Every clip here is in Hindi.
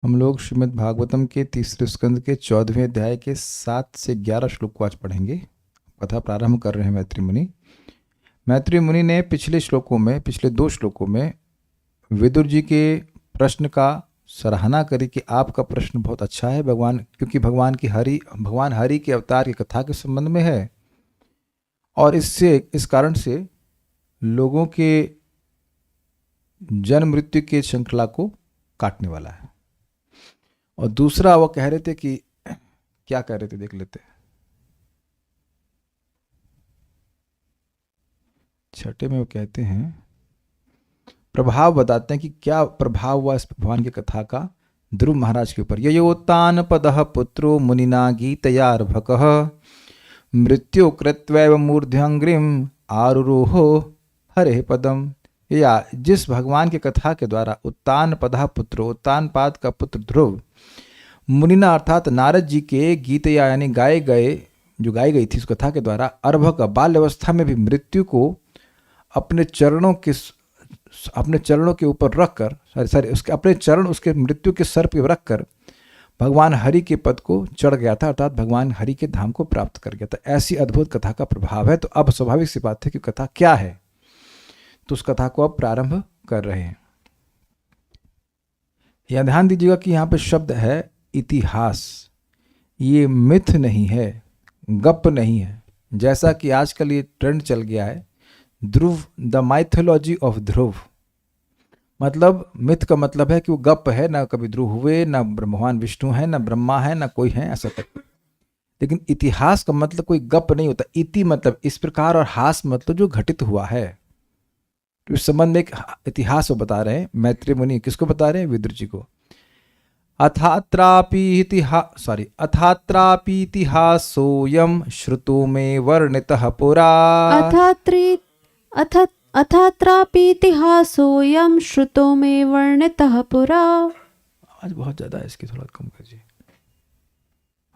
हम लोग श्रीमद् भागवतम के तीसरे स्कंद के 14वें अध्याय के 7 से 11 श्लोक को आज पढ़ेंगे। कथा प्रारंभ कर रहे हैं मैत्री मुनि। मैत्री मुनि ने पिछले 2 श्लोकों में विदुर जी के प्रश्न का सराहना करी कि आपका प्रश्न बहुत अच्छा है भगवान, क्योंकि भगवान हरि के अवतार की कथा के संबंध में है और इस कारण से लोगों के जन्म मृत्यु के श्रृंखला को काटने वाला है। और दूसरा वो कह रहे थे कि क्या कह रहे थे, देख लेते हैं। छठे में वो कहते हैं, प्रभाव बताते हैं कि क्या प्रभाव हुआ इस भगवान की कथा का ध्रुव महाराज के ऊपर। ययोतान पदः पुत्रो मुनिना गीतयार्भकः मृत्यु कृत्वैव मूर्ध्यंग्रिम आरुरोहो हरे पदम। या जिस भगवान की कथा के द्वारा उत्तान पदः पुत्रो, उत्तानपाद का पुत्र ध्रुव, मुनिना अर्थात नारद जी के गीतया यानी गाई गई थी उस कथा के द्वारा, अर्भक बाल्यावस्था में भी मृत्यु को अपने चरणों के ऊपर रखकर उसके मृत्यु के सर पर रखकर भगवान हरि के पद को चढ़ गया था, अर्थात भगवान हरि के धाम को प्राप्त कर गया था। ऐसी अद्भुत कथा का प्रभाव है। तो अब स्वाभाविक सी बात है कि कथा क्या है, तो उस कथा को अब प्रारंभ कर रहे हैं। यह ध्यान दीजिएगा कि यहाँ पे शब्द है इतिहास। ये मिथ नहीं है, गप नहीं है, जैसा कि आजकल ये ट्रेंड चल गया है, ध्रुव द माइथोलॉजी ऑफ ध्रुव। मतलब मिथ का मतलब है कि वो गप है, ना कभी ध्रुव हुए, ना भगवान विष्णु है, ना ब्रह्मा है, ना कोई है, ऐसा तक। लेकिन इतिहास का मतलब कोई गप नहीं होता। इति मतलब इस प्रकार और हास मतलब जो घटित हुआ है। तो इस संबंध में एक इतिहास वो बता रहे हैं मैत्री मुनि। किसको बता रहे हैं? विदुर जी को। अथात्रापीतिहासोऽयं श्रुतो में वर्णितः पुरा। अथात्रापीतिहासोऽयं श्रुतो में वर्णितः पुरा। आज बहुत ज्यादा है, इसकी थोड़ा कम कीजिए,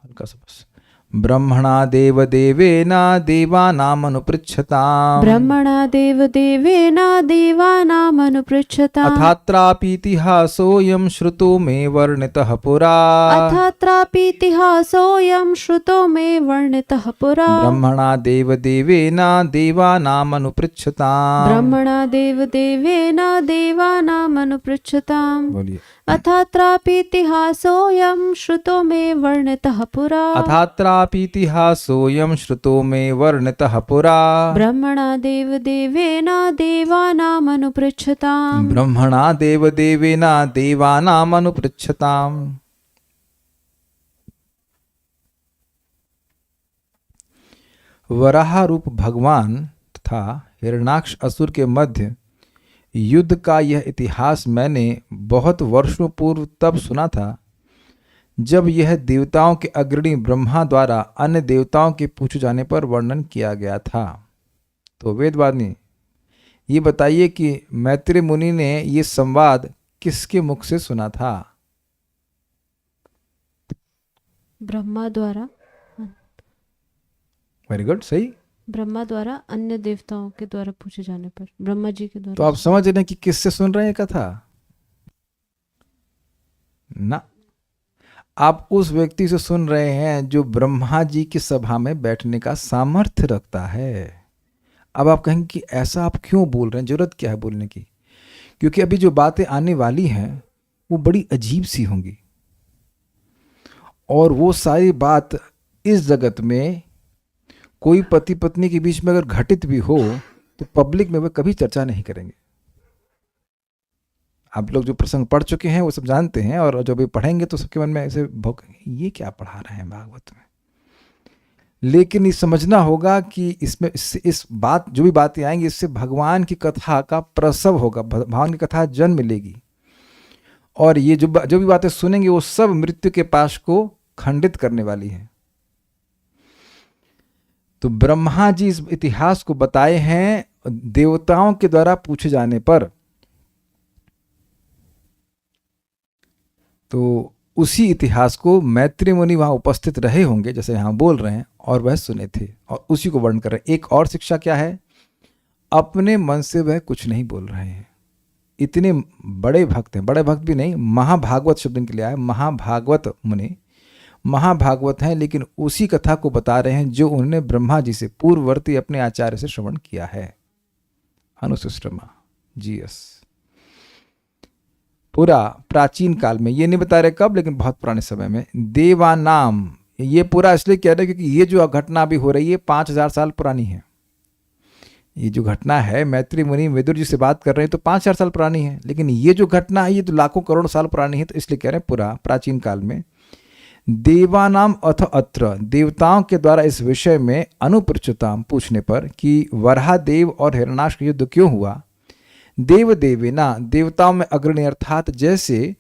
हल्का सा बस। ब्रह्मणा देवदेवेन देवानामनुपृच्छताम्। ब्रह्मणा देवदेवेन देवानामनुपृच्छताम्। अथात्रापीतिहासोऽयं श्रुतो मे वर्णितः पुरा। अथात्रापीतिहासोऽयं श्रुतो मे वर्णितः पुरा। ब्रह्मणा देवदेवेन देवानामनुपृच्छताम्। ब्रह्मणा देवदेवेन देवानामनुपृच्छताम्। बोलिए। अथात्रापीतिहासोऽयं श्रुतो मे वर्णितः पुरा। अथात्रापीतिहासोऽयं श्रुतो मे वर्णितः पुरा। ब्रह्मणा देवदेवेन देवानामनुपृच्छताम्। ब्रह्मणा देवदेवेन देवानामनुपृच्छताम्। वराह रूप भगवान तथा हिरण्याक्ष असुर के मध्य युद्ध का यह इतिहास मैंने बहुत वर्षों पूर्व तब सुना था जब यह देवताओं के अग्रणी ब्रह्मा द्वारा अन्य देवताओं के पूछे जाने पर वर्णन किया गया था। तो वेदवादी ये बताइए कि मैत्री मुनि ने ये संवाद किसके मुख से सुना था? ब्रह्मा द्वारा। वेरी गुड, सही। ब्रह्मा द्वारा अन्य देवताओं के द्वारा पूछे जाने पर, ब्रह्मा जी के द्वारा। तो आप समझ रहे हैं कि किससे सुन रहे हैं कथा ना? आप उस व्यक्ति से सुन रहे हैं जो ब्रह्मा जी की सभा में बैठने का सामर्थ्य रखता है। अब आप कहेंगे कि ऐसा आप क्यों बोल रहे हैं, जरूरत क्या है बोलने की? क्योंकि अभी जो बातें आने वाली हैं वो बड़ी अजीब सी होंगी, और वो सारी बात इस जगत में कोई पति पत्नी के बीच में अगर घटित भी हो तो पब्लिक में वे कभी चर्चा नहीं करेंगे। आप लोग जो प्रसंग पढ़ चुके हैं वो सब जानते हैं, और जो भी पढ़ेंगे तो सबके मन में ऐसे ये क्या पढ़ा रहे हैं भागवत में। लेकिन ये समझना होगा कि इसमें इस बात जो भी बातें आएंगी इससे भगवान की कथा का प्रसव होगा, भगवान की कथा जन्म लेगी। और ये जो भी बातें सुनेंगे वो सब मृत्यु के पाश को खंडित करने वाली हैं। तो ब्रह्मा जी इस इतिहास को बताए हैं देवताओं के द्वारा पूछे जाने पर। तो उसी इतिहास को मैत्री मुनि वहां उपस्थित रहे होंगे, जैसे यहां बोल रहे हैं, और वह सुने थे और उसी को वर्णन कर रहे हैं। एक और शिक्षा क्या है? अपने मन से वह कुछ नहीं बोल रहे हैं, इतने बड़े भक्त हैं, बड़े भक्त भी नहीं, महाभागवत शब्द इनके लिए आया, महाभागवत मुनि, महाभागवत हैं, लेकिन उसी कथा को बता रहे हैं जो उन्होंने ब्रह्मा जी से पूर्ववर्ती अपने आचार्य से श्रवण किया है। अनुसुश्रमा जी एस। पूरा प्राचीन काल में, ये नहीं बता रहे कब, लेकिन बहुत पुराने समय में, देवानाम, ये पूरा इसलिए कह रहे हैं क्योंकि ये जो घटना अभी हो रही है 5000 साल पुरानी है। ये जो घटना है, मैत्री मुनि विदुर जी से बात कर रहे हैं तो 5000 साल पुरानी है, लेकिन ये जो घटना है ये तो लाखों करोड़ साल पुरानी है, तो इसलिए कह रहे हैं पूरा प्राचीन काल में। देवानाम अथ अत्र, देवताओं के द्वारा इस विषय में अनुपृच्छताम, पूछने पर कि वराहदेव और हिरण्याक्ष का युद्ध क्यों हुआ। देव देवेना, देवताओं में अग्रणी, अर्थात जैसे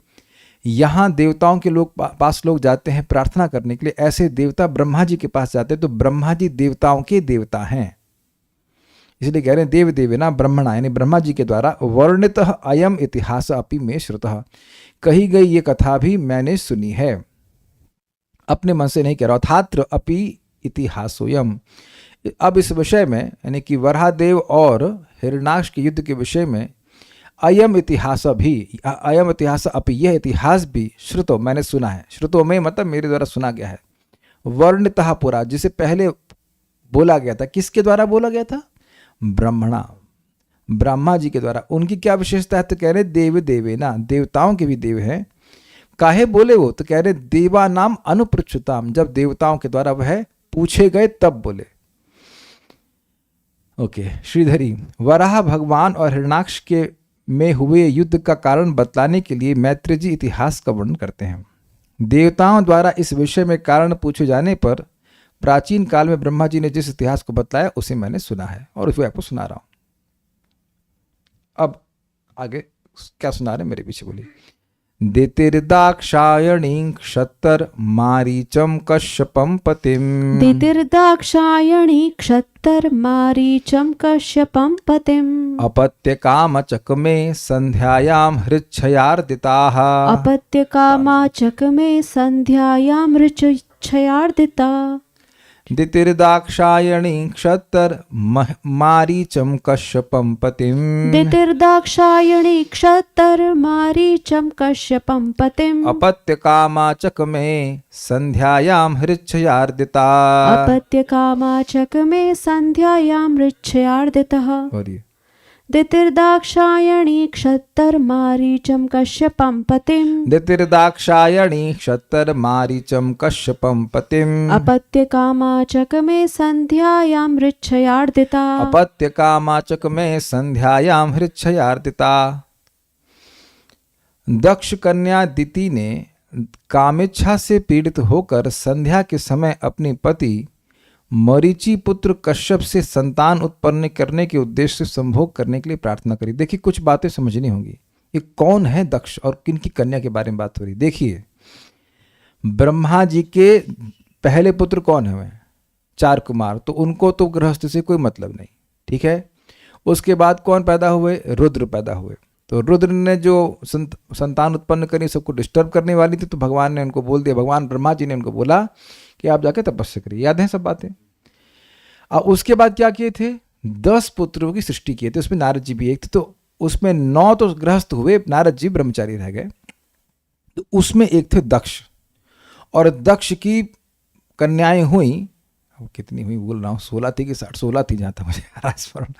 यहाँ देवताओं के लोग पास लोग जाते हैं प्रार्थना करने के लिए, ऐसे देवता ब्रह्मा जी के पास जाते हैं, तो ब्रह्मा जी देवताओं के देवता हैं, इसलिए कह रहे हैं देव देवेना ब्रह्मणा, यानी ब्रह्मा जी के द्वारा वर्णित अयम इतिहास अपि में श्रुतः, कही गई ये कथा भी मैंने सुनी है, अपने मन से नहीं कह रहा। थात्र अपि इतिहासोयम, अब इस विषय में, यानी कि वराहदेव और हिरण्याक्ष के युद्ध के विषय में, अयम इतिहास भी, अयम इतिहास अपि, यह इतिहास भी, श्रुतो, मैंने सुना है, श्रुतो में मतलब मेरे द्वारा सुना गया है, वर्णितः पुरा, जिसे पहले बोला गया था, किसके द्वारा बोला गया था, ब्रह्मणा, ब्रह्मा जी के द्वारा। उनकी क्या विशेषता है, तो कह रहे देव देवेना, देवताओं के भी देव हैं। काहे बोले वो, तो कह रहे देवा नाम अनुपृच्छताम, जब देवताओं के द्वारा वह पूछे गए तब बोले। ओके, श्रीधरी, वराह भगवान और हिरण्याक्ष के में हुए युद्ध का कारण बतलाने के लिए मैत्री जी इतिहास का वर्णन करते हैं। देवताओं द्वारा इस विषय में कारण पूछे जाने पर प्राचीन काल में ब्रह्मा जी ने जिस इतिहास को बतलाया उसे मैंने सुना है और उसे आपको सुना रहा हूं। अब आगे क्या सुना रहे, मेरे पीछे बोलिए। दितिर्दाक्षायणी क्षत्तर मारीचम कश्यपम पतिम, दितिर्दाक्षायणी क्षत्तर मारीचम कश्यपम पतिम, अपत्य कामचक में संध्यायाम हृच्छयार्दिताः, अपत्य कामाचक में संध्यायां हृच्छयार्दिता, दितिर्दाक्षायणी क्षत्तर मारीचम कश्यपम पतिम, दितिर्दाक्षायणी क्षत्तर मारीचम कश्यपम पतिम, अपत्य कामाचक में संध्यायाम हृच्छयार्दिता, अपत्य कामाचक में संध्यायां हृच्छयार्दितः। और ये दितिर्दाक्षायणी क्षत्तर मारीचम कश्यपम पतिम, दितिर्दाक्षायणी क्षत्तर मारीचम कश्यपम पतिम, अपत्य कामाचक में संध्यायां हृच्छयार्दिता, अपत्य कामाचक में संध्यायाम हृच्छयार्दिता। दक्ष कन्या दिति ने कामेच्छा से पीड़ित होकर संध्या के समय अपनी पति मरीचि पुत्र कश्यप से संतान उत्पन्न करने के उद्देश्य से संभोग करने के लिए प्रार्थना करी। देखिए, कुछ बातें समझनी होंगी। ये कौन है दक्ष और किन की कन्या के बारे में बात हो रही। देखिए, ब्रह्मा जी के पहले पुत्र कौन है, 4 कुमार, तो उनको तो गृहस्थ से कोई मतलब नहीं, ठीक है। उसके बाद कौन पैदा हुए, रुद्र पैदा हुए। तो रुद्र ने जो संतान उत्पन्न करी सबको डिस्टर्ब करने वाली थी, तो भगवान ने उनको बोल दिया, भगवान ब्रह्मा जी ने उनको बोला कि आप जाके तपस्या करिए। याद है सब बातें। और उसके बाद क्या किए थे, 10 पुत्रों की सृष्टि किए थे, उसमें नारद जी भी एक थे। तो उसमें 9 तो गृहस्थ हुए, नारद जी ब्रह्मचारी रह गए। तो उसमें एक थे दक्ष, और दक्ष की कन्याएं हुई, कितनी हुई भूल रहा हूँ, 16 थी कि 60, 16 थी जहाँ था मुझे स्मरण,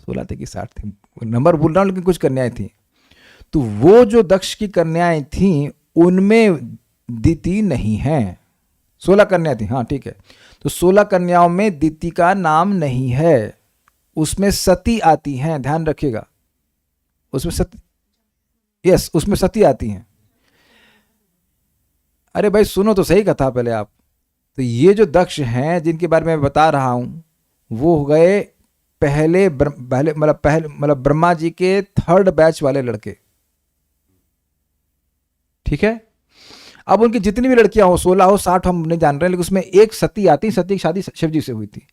16 थी कि 60 थी, नंबर भूल रहा हूँ, लेकिन कुछ कन्याएं थी। तो वो जो दक्ष की कन्याएं थीं उनमें दिति नहीं है। 16 कन्या थी, हाँ ठीक है। तो 16 कन्याओं में दिति का नाम नहीं है, उसमें सती आती हैं, ध्यान रखिएगा। उसमें सती, यस, उसमें सती आती हैं। अरे भाई सुनो तो सही कथा पहले आप। तो ये जो दक्ष हैं जिनके बारे में मैं बता रहा हूं, वो हो गए पहले मतलब ब्रह्मा जी के 3rd बैच वाले लड़के, ठीक है। अब उनकी जितनी भी लड़कियां हो, 16 हो 60 हम नहीं जान रहे, लेकिन उसमें एक सती आती, सती की शादी शिव जी से हुई थी।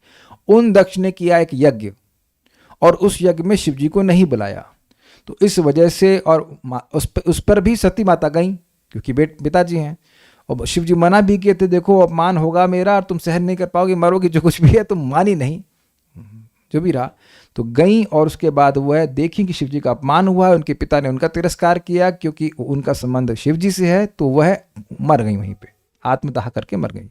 उन दक्ष ने किया एक यज्ञ, और उस यज्ञ में शिव जी को नहीं बुलाया। तो इस वजह से, और उस पर भी सती माता गई क्योंकि पिताजी हैं, और शिव जी मना भी किए थे, देखो अपमान होगा मेरा और तुम सहन नहीं कर पाओगे, मरोगी, जो कुछ भी है, तुम मानी नहीं, जो भी रहा, तो गई और उसके बाद वह देखी कि शिव जी का अपमान हुआ है, उनके पिता ने उनका तिरस्कार किया क्योंकि उनका संबंध शिव जी से है, तो वह मर गई, वहीं पे आत्मदाह करके मर गई।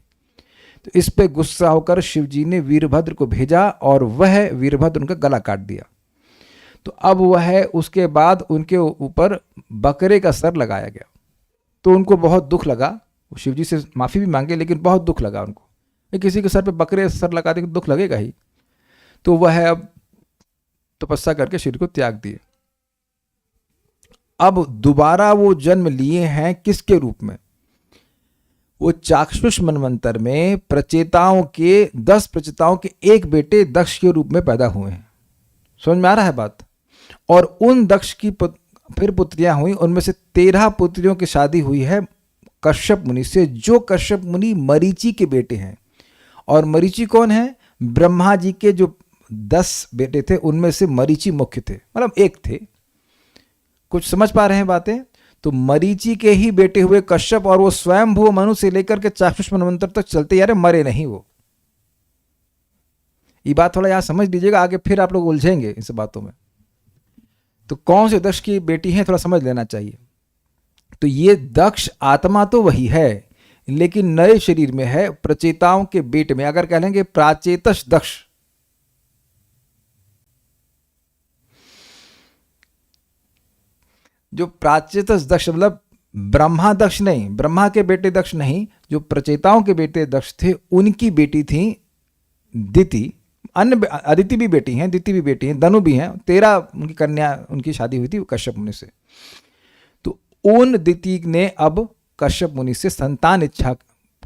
तो इस पे गुस्सा होकर शिव जी ने वीरभद्र को भेजा और वह वीरभद्र उनका गला काट दिया। तो अब वह उसके बाद उनके ऊपर बकरे का सर लगाया गया। तो उनको बहुत दुख लगा, वो शिव जी से माफ़ी भी मांगे, लेकिन बहुत दुख लगा उनको, किसी के सर पे बकरे सर लगा दे तो दुख लगेगा ही। तो वह अब तपस्या करके शरीर को त्याग दिए। अब दोबारा वो जन्म लिए हैं किसके रूप में? वो चाक्षुष मनवंतर में प्रचेताओं के 10 प्रचेताओं के एक बेटे दक्ष के रूप में पैदा हुए हैं। समझ में आ रहा है बात? और उन दक्ष की फिर पुत्रियां हुई, उनमें से 13 पुत्रियों की शादी हुई है कश्यप मुनि से, जो कश्यप मुनि मरीचि के बेटे हैं। और मरीचि कौन है? ब्रह्मा जी के जो 10 बेटे थे उनमें से मरीचि मुख्य थे, मतलब एक थे। कुछ समझ पा रहे हैं बातें? तो मरीचि के ही बेटे हुए कश्यप, और वो स्वयंभू मनु से लेकर के चाक्षुष मनवंतर तक चलते यार, मरे नहीं वो। ये बात थोड़ा यहां समझ लीजिएगा, आगे फिर आप लोग उलझेंगे इस बातों में। तो कौन से दक्ष की बेटी है थोड़ा समझ लेना चाहिए। तो ये दक्ष आत्मा तो वही है, लेकिन नए शरीर में है, प्रचेताओं के बेटे में। अगर कह लेंगे प्राचेतस दक्ष, जो प्राचेतस दक्ष मतलब ब्रह्मा दक्ष नहीं, ब्रह्मा के बेटे दक्ष नहीं, जो प्रचेताओं के बेटे दक्ष थे उनकी बेटी थी दिति। अन्य अदिति भी बेटी हैं, दिति भी बेटी हैं, दनु भी हैं। 13 उनकी कन्या, उनकी शादी हुई थी कश्यप मुनि से। तो उन दिति ने अब कश्यप मुनि से संतान इच्छा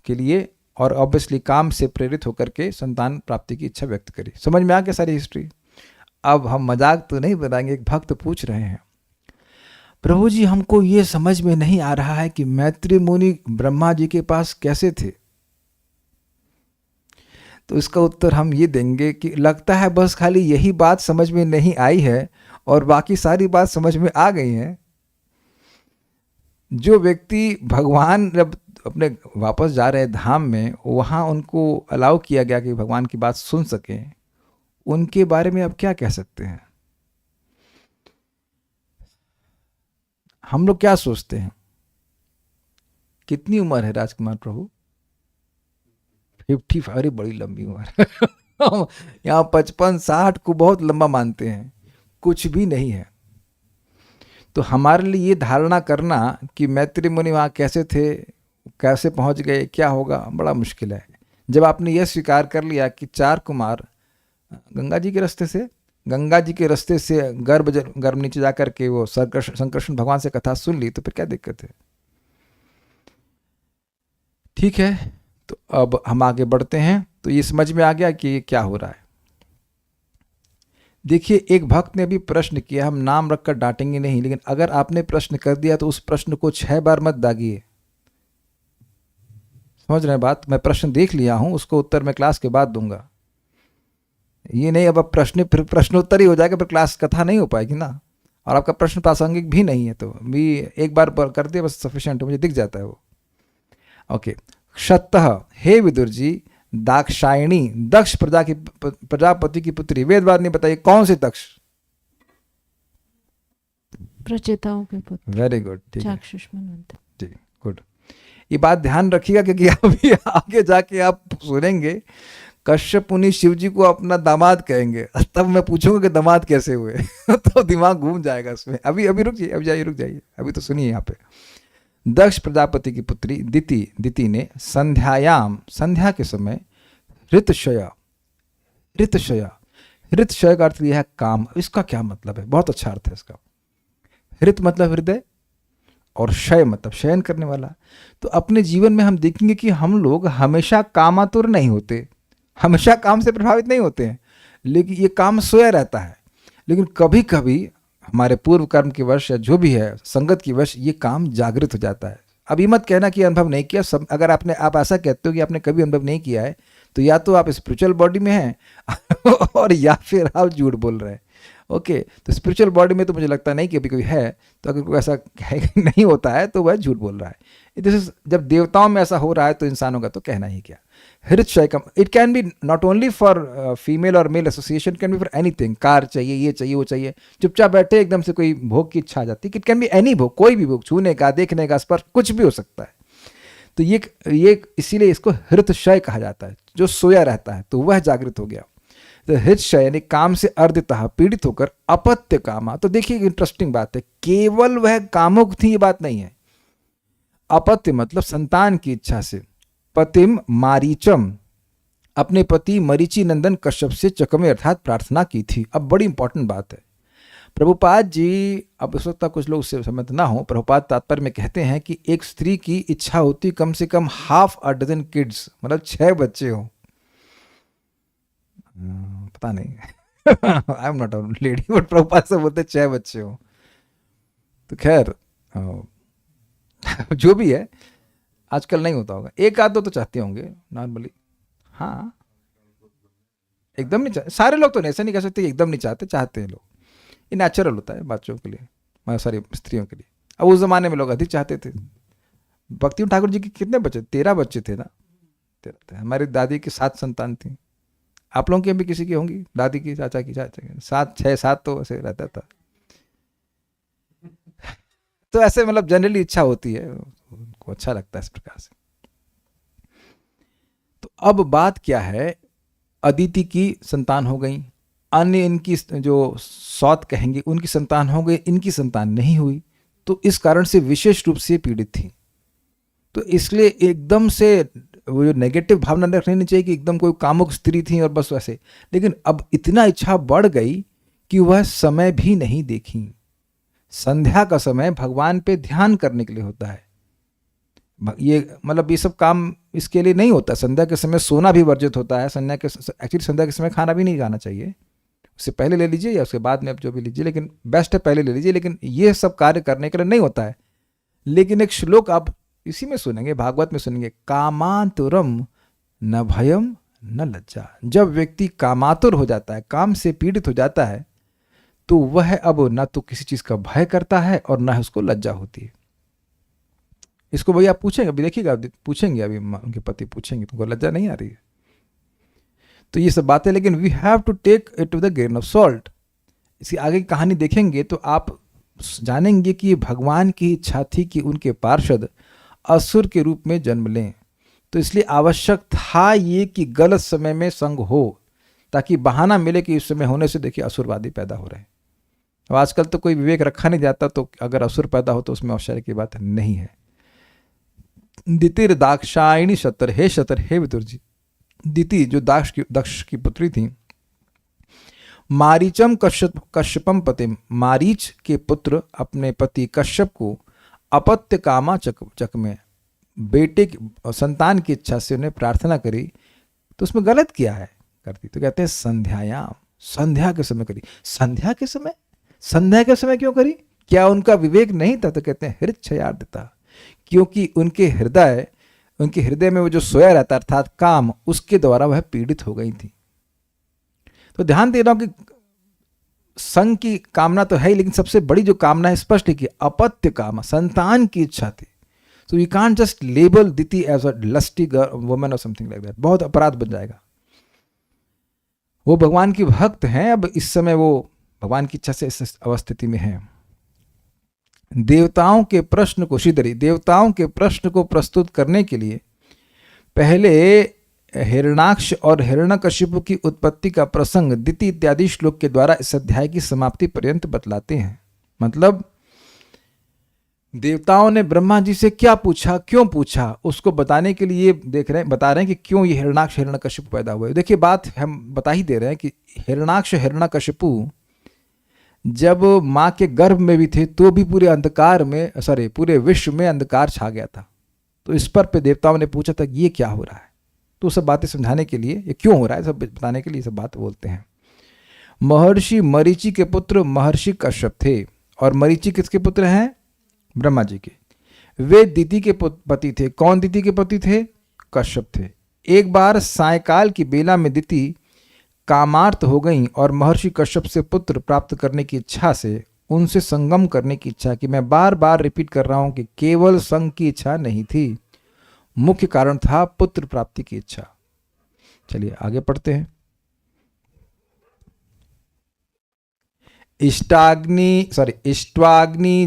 के लिए और ऑब्वियसली काम से प्रेरित होकर के संतान प्राप्ति की इच्छा व्यक्त करी। समझ में आ गया सारी हिस्ट्री? अब हम मजाक तो नहीं बनाएंगे। एक भक्त पूछ रहे हैं, प्रभु जी हमको ये समझ में नहीं आ रहा है कि मैत्री मुनि ब्रह्मा जी के पास कैसे थे। तो इसका उत्तर हम ये देंगे कि लगता है बस खाली यही बात समझ में नहीं आई है और बाकी सारी बात समझ में आ गई है। जो व्यक्ति भगवान जब अपने वापस जा रहे धाम में, वहाँ उनको अलाउ किया गया कि भगवान की बात सुन सकें, उनके बारे में अब क्या कह सकते हैं? हम लोग क्या सोचते हैं? कितनी उम्र है राजकुमार प्रभु? 55। अरे बड़ी लंबी उम्र। यहाँ 55-60 को बहुत लंबा मानते हैं, कुछ भी नहीं है। तो हमारे लिए ये धारणा करना कि मैत्री मुनि वहाँ कैसे थे, कैसे पहुँच गए, क्या होगा, बड़ा मुश्किल है। जब आपने यह स्वीकार कर लिया कि 4 कुमार गंगा जी के रास्ते से गर्भ नीचे जाकर के वो संकर्षण भगवान से कथा सुन ली, तो फिर क्या दिक्कत है? ठीक है, तो अब हम आगे बढ़ते हैं। तो ये समझ में आ गया कि ये क्या हो रहा है। देखिए, एक भक्त ने भी प्रश्न किया, हम नाम रखकर डांटेंगे नहीं, लेकिन अगर आपने प्रश्न कर दिया तो उस प्रश्न को 6 बार मत दागिए। समझ रहे हैं बात? मैं प्रश्न देख लिया हूं, उसको उत्तर मैं क्लास के बाद दूंगा। ये नहीं अब प्रश्नोत्तर ही हो जाएगा, फिर क्लास कथा नहीं हो पाएगी ना। और आपका प्रश्न प्रासंगिक भी नहीं है, तो भी एक बार कर दिया बस सफिशिएंट, मुझे दिख जाता है वो। ओके। क्षतः, हे विदुर जी, दाक्षायणी दक्ष प्रजापति की पुत्री। वेदवाद ने बताइए कौन से दक्ष? प्रचेताओं के पुत्र। वेरी गुड, ठीक है, चाक्षुष मनवंतर। ठीक, गुड। ये बात ध्यान रखिएगा क्योंकि अभी आगे जाके आप सुनेंगे कश्यप मुनि शिव जी को अपना दामाद कहेंगे, तब मैं पूछूंगा कि दामाद कैसे हुए। तो दिमाग घूम जाएगा उसमें। अभी रुक जाइए, अभी तो सुनिए। यहाँ पे दक्ष प्रजापति की पुत्री दिति ने संध्या के समय ऋतशय का अर्थ लिया है काम। इसका क्या मतलब है? बहुत अच्छा अर्थ है इसका। ऋत मतलब हृदय और शय मतलब शयन करने वाला। तो अपने जीवन में हम देखेंगे कि हम लोग हमेशा कामातुर नहीं होते, हमेशा काम से प्रभावित नहीं होते हैं, लेकिन ये काम सोया रहता है। लेकिन कभी कभी हमारे पूर्व कर्म के वश या जो भी है संगत की वश ये काम जागृत हो जाता है। अब ये मत कहना कि अनुभव नहीं किया। सब अगर आप ऐसा कहते हो कि आपने कभी अनुभव नहीं किया है, तो या तो आप स्पिरिचुअल बॉडी में हैं और या फिर आप झूठ बोल रहे हैं। ओके, तो स्पिरिचुअल बॉडी में तो मुझे लगता नहीं कि अभी कोई है, तो अगर कोई ऐसा नहीं होता है तो वह झूठ बोल रहा है। दिस इज, जब देवताओं में ऐसा हो रहा है तो इंसानों का तो कहना ही क्या। हृत क्षय का, it can be not only for female और male association, can be for anything. Car चाहिए, ये चाहिए, वो चाहिए, चुपचाप बैठे एकदम से कोई भोग की इच्छा आ जाती है। इट कैन बी एनी भोग, कोई भी भोग, छूने का, देखने का, स्पर्श, कुछ भी हो सकता है। तो ये इसीलिए इसको हृत क्षय कहा जाता है, जो सोया रहता है तो वह जागृत हो गया। तो हृत क्षय यानी काम से अर्धितः पीड़ित होकर अपत्य कामा। तो देखिए इंटरेस्टिंग बात है, केवल वह कामुक थी ये बात नहीं है। अपत्य मतलब संतान की इच्छा से। पतिम मारीचम, अपने पति मरीचि नंदन कश्यप से चकमे अर्थात प्रार्थना की थी। अब बड़ी इंपॉर्टेंट बात है, प्रभुपाद जी, अब हो सकता कुछ लोग उससे सहमत ना हो, प्रभुपाद तात्पर्य में कहते हैं कि एक स्त्री की इच्छा होती कम से कम हाफ अ डजन किड्स, मतलब 6 बच्चे हो। पता नहीं I am not a lady, but Prabhupada से बोलते 6 बच्चे हो। तो खैर जो भी है, आजकल नहीं होता होगा, एक आध दो तो चाहते होंगे नॉर्मली। हाँ, एकदम नहीं चाहते सारे लोग, तो ऐसा नहीं कह सकते एकदम नहीं चाहते, चाहते हैं लोग, ये नेचुरल होता है बच्चों के लिए, सॉरी स्त्रियों के लिए। अब उस जमाने में लोग अधिक चाहते थे। भक्ति ठाकुर जी के कितने बच्चे, 13 बच्चे थे ना, 13 थे। हमारी दादी की 7 संतान थी। आप लोगों की भी किसी की होंगी, दादी की, चाचा की, 7, 6, 7 तो ऐसे रहता था। तो ऐसे मतलब जनरली इच्छा होती है, उनको अच्छा लगता है इस प्रकार से। तो अब बात क्या है, अदिति की संतान हो गई, अन्य इनकी जो सौत कहेंगे उनकी संतान हो गई, इनकी संतान नहीं हुई, तो इस कारण से विशेष रूप से पीड़ित थी। तो इसलिए एकदम से वो जो नेगेटिव भावना रखनी नहीं चाहिए कि एकदम कोई कामुक स्त्री थी और बस वैसे। लेकिन अब इतना इच्छा बढ़ गई कि वह समय भी नहीं देखी। संध्या का समय भगवान पे ध्यान करने के लिए होता है, ये मतलब ये सब काम इसके लिए नहीं होता। संध्या के समय सोना भी वर्जित होता है, एक्चुअली संध्या के समय खाना भी नहीं खाना चाहिए, उससे पहले ले लीजिए या उसके बाद में आप जो भी लीजिए, लेकिन बेस्ट है पहले ले लीजिए। लेकिन ये सब कार्य करने के लिए नहीं होता है। लेकिन एक श्लोक आप इसी में सुनेंगे, भागवत में सुनेंगे, कामातुरम न भयम न लज्जा। जब व्यक्ति कामातुर हो जाता है, काम से पीड़ित हो जाता है, तो वह अब ना तो किसी चीज का भय करता है और ना उसको लज्जा होती है। इसको भैया आप पूछेंगे, अभी देखिएगा, पूछेंगे अभी उनके पति पूछेंगे, तुमको लज्जा नहीं आ रही है? तो ये सब बातें, लेकिन we have to take it with a grain of salt. इसकी आगे की कहानी देखेंगे तो आप जानेंगे कि भगवान की इच्छा थी कि उनके पार्षद असुर के रूप में जन्म लें। तो इसलिए आवश्यक था ये कि गलत समय में संग हो, ताकि बहाना मिले कि इस समय होने से देखिए असुरवादी पैदा हो रहे हैं। अब आजकल तो कोई विवेक रखा नहीं जाता, तो अगर असुर पैदा हो तो उसमें आश्चर्य की बात नहीं है। दितिर दाक्षायणी शतर, हे शतर, हे विदुर जी, दिति जो दक्ष की पुत्री थी, मारीचम कश्यपम पतिम, मारीच के पुत्र अपने पति कश्यप को अपत्य कामा चक में बेटे संतान की इच्छा से उन्हें प्रार्थना करी। तो उसमें गलत किया है करती, तो कहते हैं संध्यायाम, संध्या के समय करी। संध्या के समय, संध्या के समय क्यों करी? क्या उनका विवेक नहीं था? तो कहते हैं हृत क्षयार्दिता, क्योंकि उनके हृदय में वो जो सोया रहता अर्थात काम, उसके द्वारा वह पीड़ित हो गई थी। तो ध्यान दे रहा हूं कि संग की कामना तो है, लेकिन सबसे बड़ी जो कामना है स्पष्ट है कि अपत्य कामा, संतान की इच्छा थी। So you can't just label Diti as a lusty woman और समथिंग लाइक दैट, बहुत अपराध बन जाएगा। वो भगवान की भक्त हैं, अब इस समय वो भगवान की इच्छा से इस अवस्थिति में है। देवताओं के प्रश्न को, श्रीधरी, देवताओं के प्रश्न को प्रस्तुत करने के लिए पहले हिरणाक्ष और हिरण्यकशिपु की उत्पत्ति का प्रसंग दिति इत्यादि श्लोक के द्वारा इस अध्याय की समाप्ति पर्यंत बतलाते हैं। मतलब देवताओं ने ब्रह्मा जी से क्या पूछा, क्यों पूछा, उसको बताने के लिए बता रहे हैं कि क्यों ये हिरणाक्ष हिरण्यकशिपु पैदा हुए। देखिए बात हम बता ही दे रहे हैं कि हिरणाक्ष हिरण्यकशिपु जब माँ के गर्भ में भी थे तो भी पूरे अंधकार में, पूरे विश्व में अंधकार छा गया था। तो इस पर देवताओं ने पूछा था कि ये क्या हो रहा है। तो सब बातें समझाने के लिए, ये क्यों हो रहा है सब बताने के लिए सब बात बोलते हैं। महर्षि मरीचि के पुत्र महर्षि कश्यप थे, और मरीचि किसके पुत्र हैं? ब्रह्मा जी के। वे दिति के पति थे। कौन दिति के पति थे? कश्यप थे। एक बार सायकाल की बेला में दिति कामार्थ हो गईं और महर्षि कश्यप से पुत्र प्राप्त करने की इच्छा से उनसे संगम करने की इच्छा की। मैं बार बार रिपीट कर रहा हूं कि केवल संग की इच्छा नहीं थी, मुख्य कारण था पुत्र प्राप्ति की इच्छा। चलिए आगे पढ़ते हैं। इष्ट्वाग्नि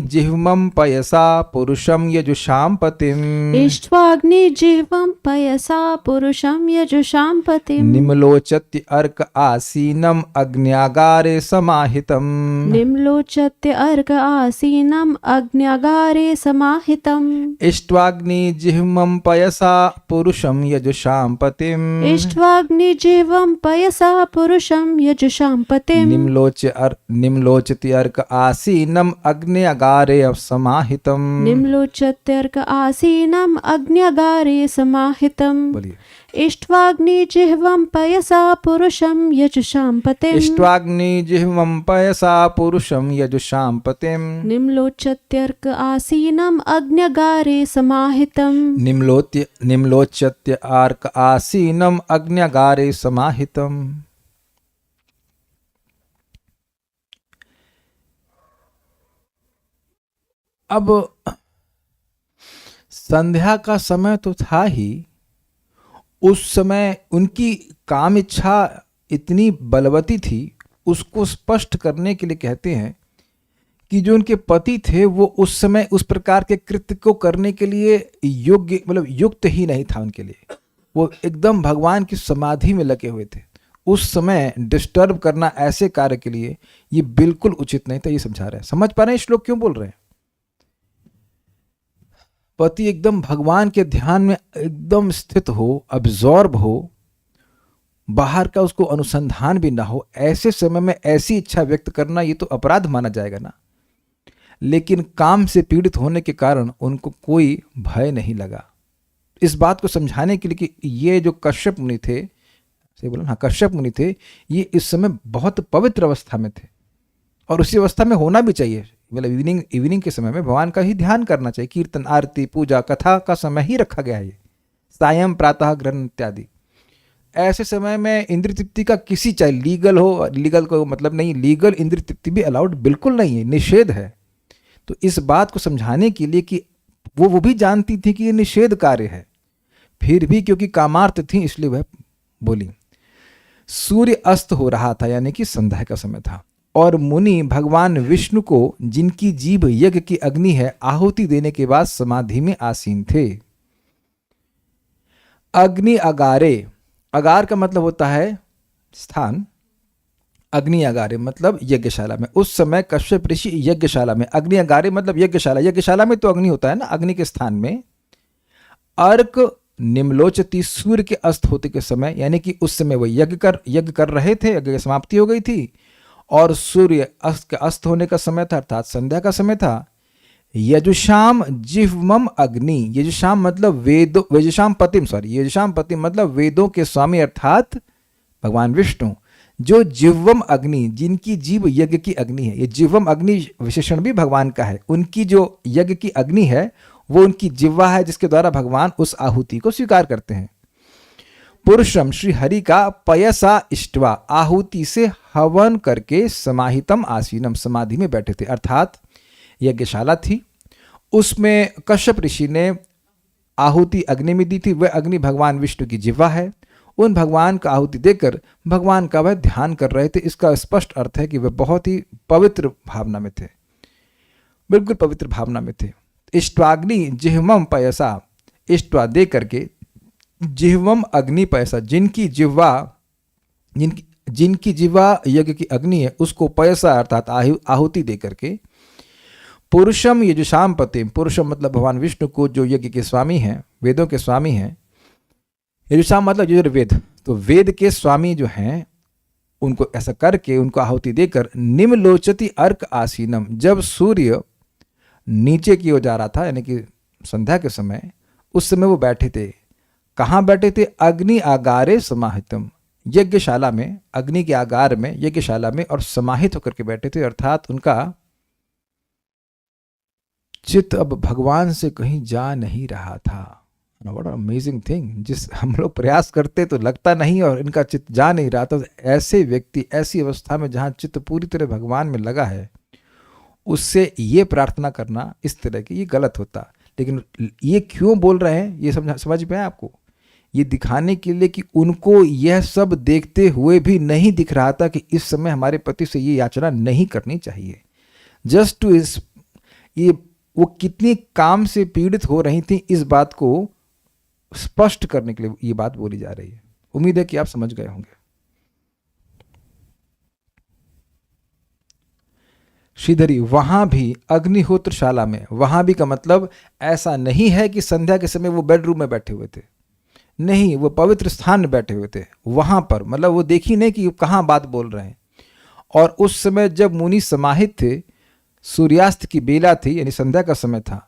जिह्वं पयसा पुरुषं यजुषां पतिम्। इष्ट्वाग्नि जिह्वं पयसा पुरुषं यजुषां पतिम्। निम्लोचत्य अर्क आसीनम् अग्न्यागारे समाहितम्। निम्लोचत्य अर्क आसीनम् अग्न्यागारे समाहितम्। इष्ट्वाग्नि जिह्वं पयसा पुरुषं यजुषां पतिम्। इष्ट्वाग्नि जिह्वं पयसा पुरुषं यजुषां पतिम्। निम्लोचति अर्क आसीनम् अग्न्यागारे समाहितम्। निम्लोचत्यर्क आसीनम् अग्न्यागारे समाहितम्। बोलिए। इष्ट्वाग्नि जिह्वं पयसा पुरुषं यजुषां पतिम्। इष्ट्वाग्नि जिह्वं पयसा पुरुषं यजुषां पतिम्। निम्लोचत्यर्क आसीनम् अग्न्यागारे समाहितम्। निम्लोच्यत्य अर्क आसीनम् अग्न्यागारे समाहितम्। अब संध्या का समय तो था ही, उस समय उनकी काम इच्छा इतनी बलवती थी, उसको स्पष्ट करने के लिए कहते हैं कि जो उनके पति थे वो उस समय उस प्रकार के कृत्य को करने के लिए योग्य मतलब युक्त ही नहीं था उनके लिए। वो एकदम भगवान की समाधि में लगे हुए थे। उस समय डिस्टर्ब करना ऐसे कार्य के लिए ये बिल्कुल उचित नहीं था। ये समझा रहे हैं। समझ पा रहे हैं श्लोक क्यों बोल रहे हैं? पति एकदम भगवान के ध्यान में एकदम स्थित हो, अब्जॉर्ब हो, बाहर का उसको अनुसंधान भी ना हो, ऐसे समय में ऐसी इच्छा व्यक्त करना ये तो अपराध माना जाएगा ना। लेकिन काम से पीड़ित होने के कारण उनको कोई भय नहीं लगा। इस बात को समझाने के लिए कि ये जो कश्यप मुनि थे, सही बोला हाँ, कश्यप मुनि थे, ये इस समय बहुत पवित्र अवस्था में थे और उसी अवस्था में होना भी चाहिए। मतलब इवनिंग के समय में भगवान का ही ध्यान करना चाहिए। कीर्तन, आरती, पूजा, कथा का समय ही रखा गया है। सायं, प्रातः, ग्रहण इत्यादि। ऐसे समय में इंद्रिय तृप्ति का किसी, चाहे लीगल हो, लीगल को मतलब नहीं, लीगल इंद्रिय तृप्ति भी अलाउड बिल्कुल नहीं है, निषेध है। तो इस बात को समझाने के लिए कि वो भी जानती थी कि ये निषेध कार्य है, फिर भी क्योंकि कामार्थ थी इसलिए वह बोली। सूर्य अस्त हो रहा था, यानी कि संध्या का समय था, और मुनि भगवान विष्णु को, जिनकी जीभ यज्ञ की अग्नि है, आहुति देने के बाद समाधि में आसीन थे। अग्नि अगारे, अगार का मतलब होता है स्थान, अग्नि अगारे मतलब यज्ञशाला में। उस समय कश्यप ऋषि यज्ञशाला में, अग्नि अगारे मतलब यज्ञशाला, यज्ञशाला में तो अग्नि होता है ना, अग्नि के स्थान में। अर्क निम्लोचती, सूर्य के अस्त होते के समय, यानी कि उस समय वो यज्ञ कर रहे थे, यज्ञ की समाप्ति हो गई थी और सूर्य अस्त होने का समय था, अर्थात संध्या का समय था। यजुषाम जिह्वम अग्नि, यजुषाम मतलब यजुषाम पतिम मतलब वेदों के स्वामी अर्थात भगवान विष्णु, जो जिह्वम अग्नि, जिनकी जीव यज्ञ की अग्नि है। ये जिह्वम अग्नि विशेषण भी भगवान का है। उनकी जो यज्ञ की अग्नि है वो उनकी जिह्वा है, जिसके द्वारा भगवान उस आहुति को स्वीकार करते हैं। पुरुषम, श्री हरि का पयसा इष्ट्वा, आहुति से हवन करके समाहितम आसीनम, समाधि में बैठे थे। अर्थात यज्ञशाला थी, उसमें कश्यप ऋषि ने आहुति अग्नि में दी थी। वह अग्नि भगवान विष्णु की जिह्वा है। उन भगवान का आहुति देकर भगवान का वह ध्यान कर रहे थे। इसका स्पष्ट अर्थ है कि वह बहुत ही पवित्र भावना में थे, बिल्कुल पवित्र भावना में थे। इष्ट्वाग्नि जिह्वम पयसा, इष्ट्वा दे करके, जिह्वम अग्नि पयसा, जिनकी जिह्वा यज्ञ की अग्नि है, उसको पयसा अर्थात आहुति दे करके। पुरुषम यजुषाम पतिम, पुरुषम मतलब भगवान विष्णु को, जो यज्ञ के स्वामी हैं, वेदों के स्वामी हैं। यजुषाम मतलब यजुर्वेद, तो वेद के स्वामी जो हैं, उनको ऐसा करके, उनको आहुति देकर, निम्लोचति अर्क आसीनम, जब सूर्य नीचे की ओर जा रहा था, यानी कि संध्या के समय, उस समय वो बैठे थे। कहाँ बैठे थे? अग्नि आगारे समाहितम, यज्ञशाला में, अग्नि के आगार में, यज्ञशाला में, और समाहित होकर के बैठे थे। अर्थात उनका चित्त अब भगवान से कहीं जा नहीं रहा था। What amazing thing. जिस हम लोग प्रयास करते तो लगता नहीं और इनका चित्त जा नहीं रहा, तो ऐसे व्यक्ति ऐसी अवस्था में जहाँ चित्त पूरी तरह भगवान में लगा है, उससे ये प्रार्थना करना इस तरह की ये गलत होता। लेकिन ये क्यों बोल रहे हैं ये समझ में आया आपको? ये दिखाने के लिए कि उनको यह सब देखते हुए भी नहीं दिख रहा था कि इस समय हमारे पति से ये याचना नहीं करनी चाहिए। जस्ट टू इस ये वो कितनी काम से पीड़ित हो रही थी, इस बात को स्पष्ट करने के लिए ये बात बोली जा रही है। उम्मीद है कि आप समझ गए होंगे। श्रीधरी, वहां भी अग्निहोत्रशाला में, वहां भी का मतलब ऐसा नहीं है कि संध्या के समय वो बेडरूम में बैठे हुए थे, नहीं, वो पवित्र स्थान में बैठे हुए थे। वहां पर मतलब वो देखी नहीं कि कहां बात बोल रहे हैं। और उस समय जब मुनि समाहित थे, सूर्यास्त की बेला थी, यानी संध्या का समय था।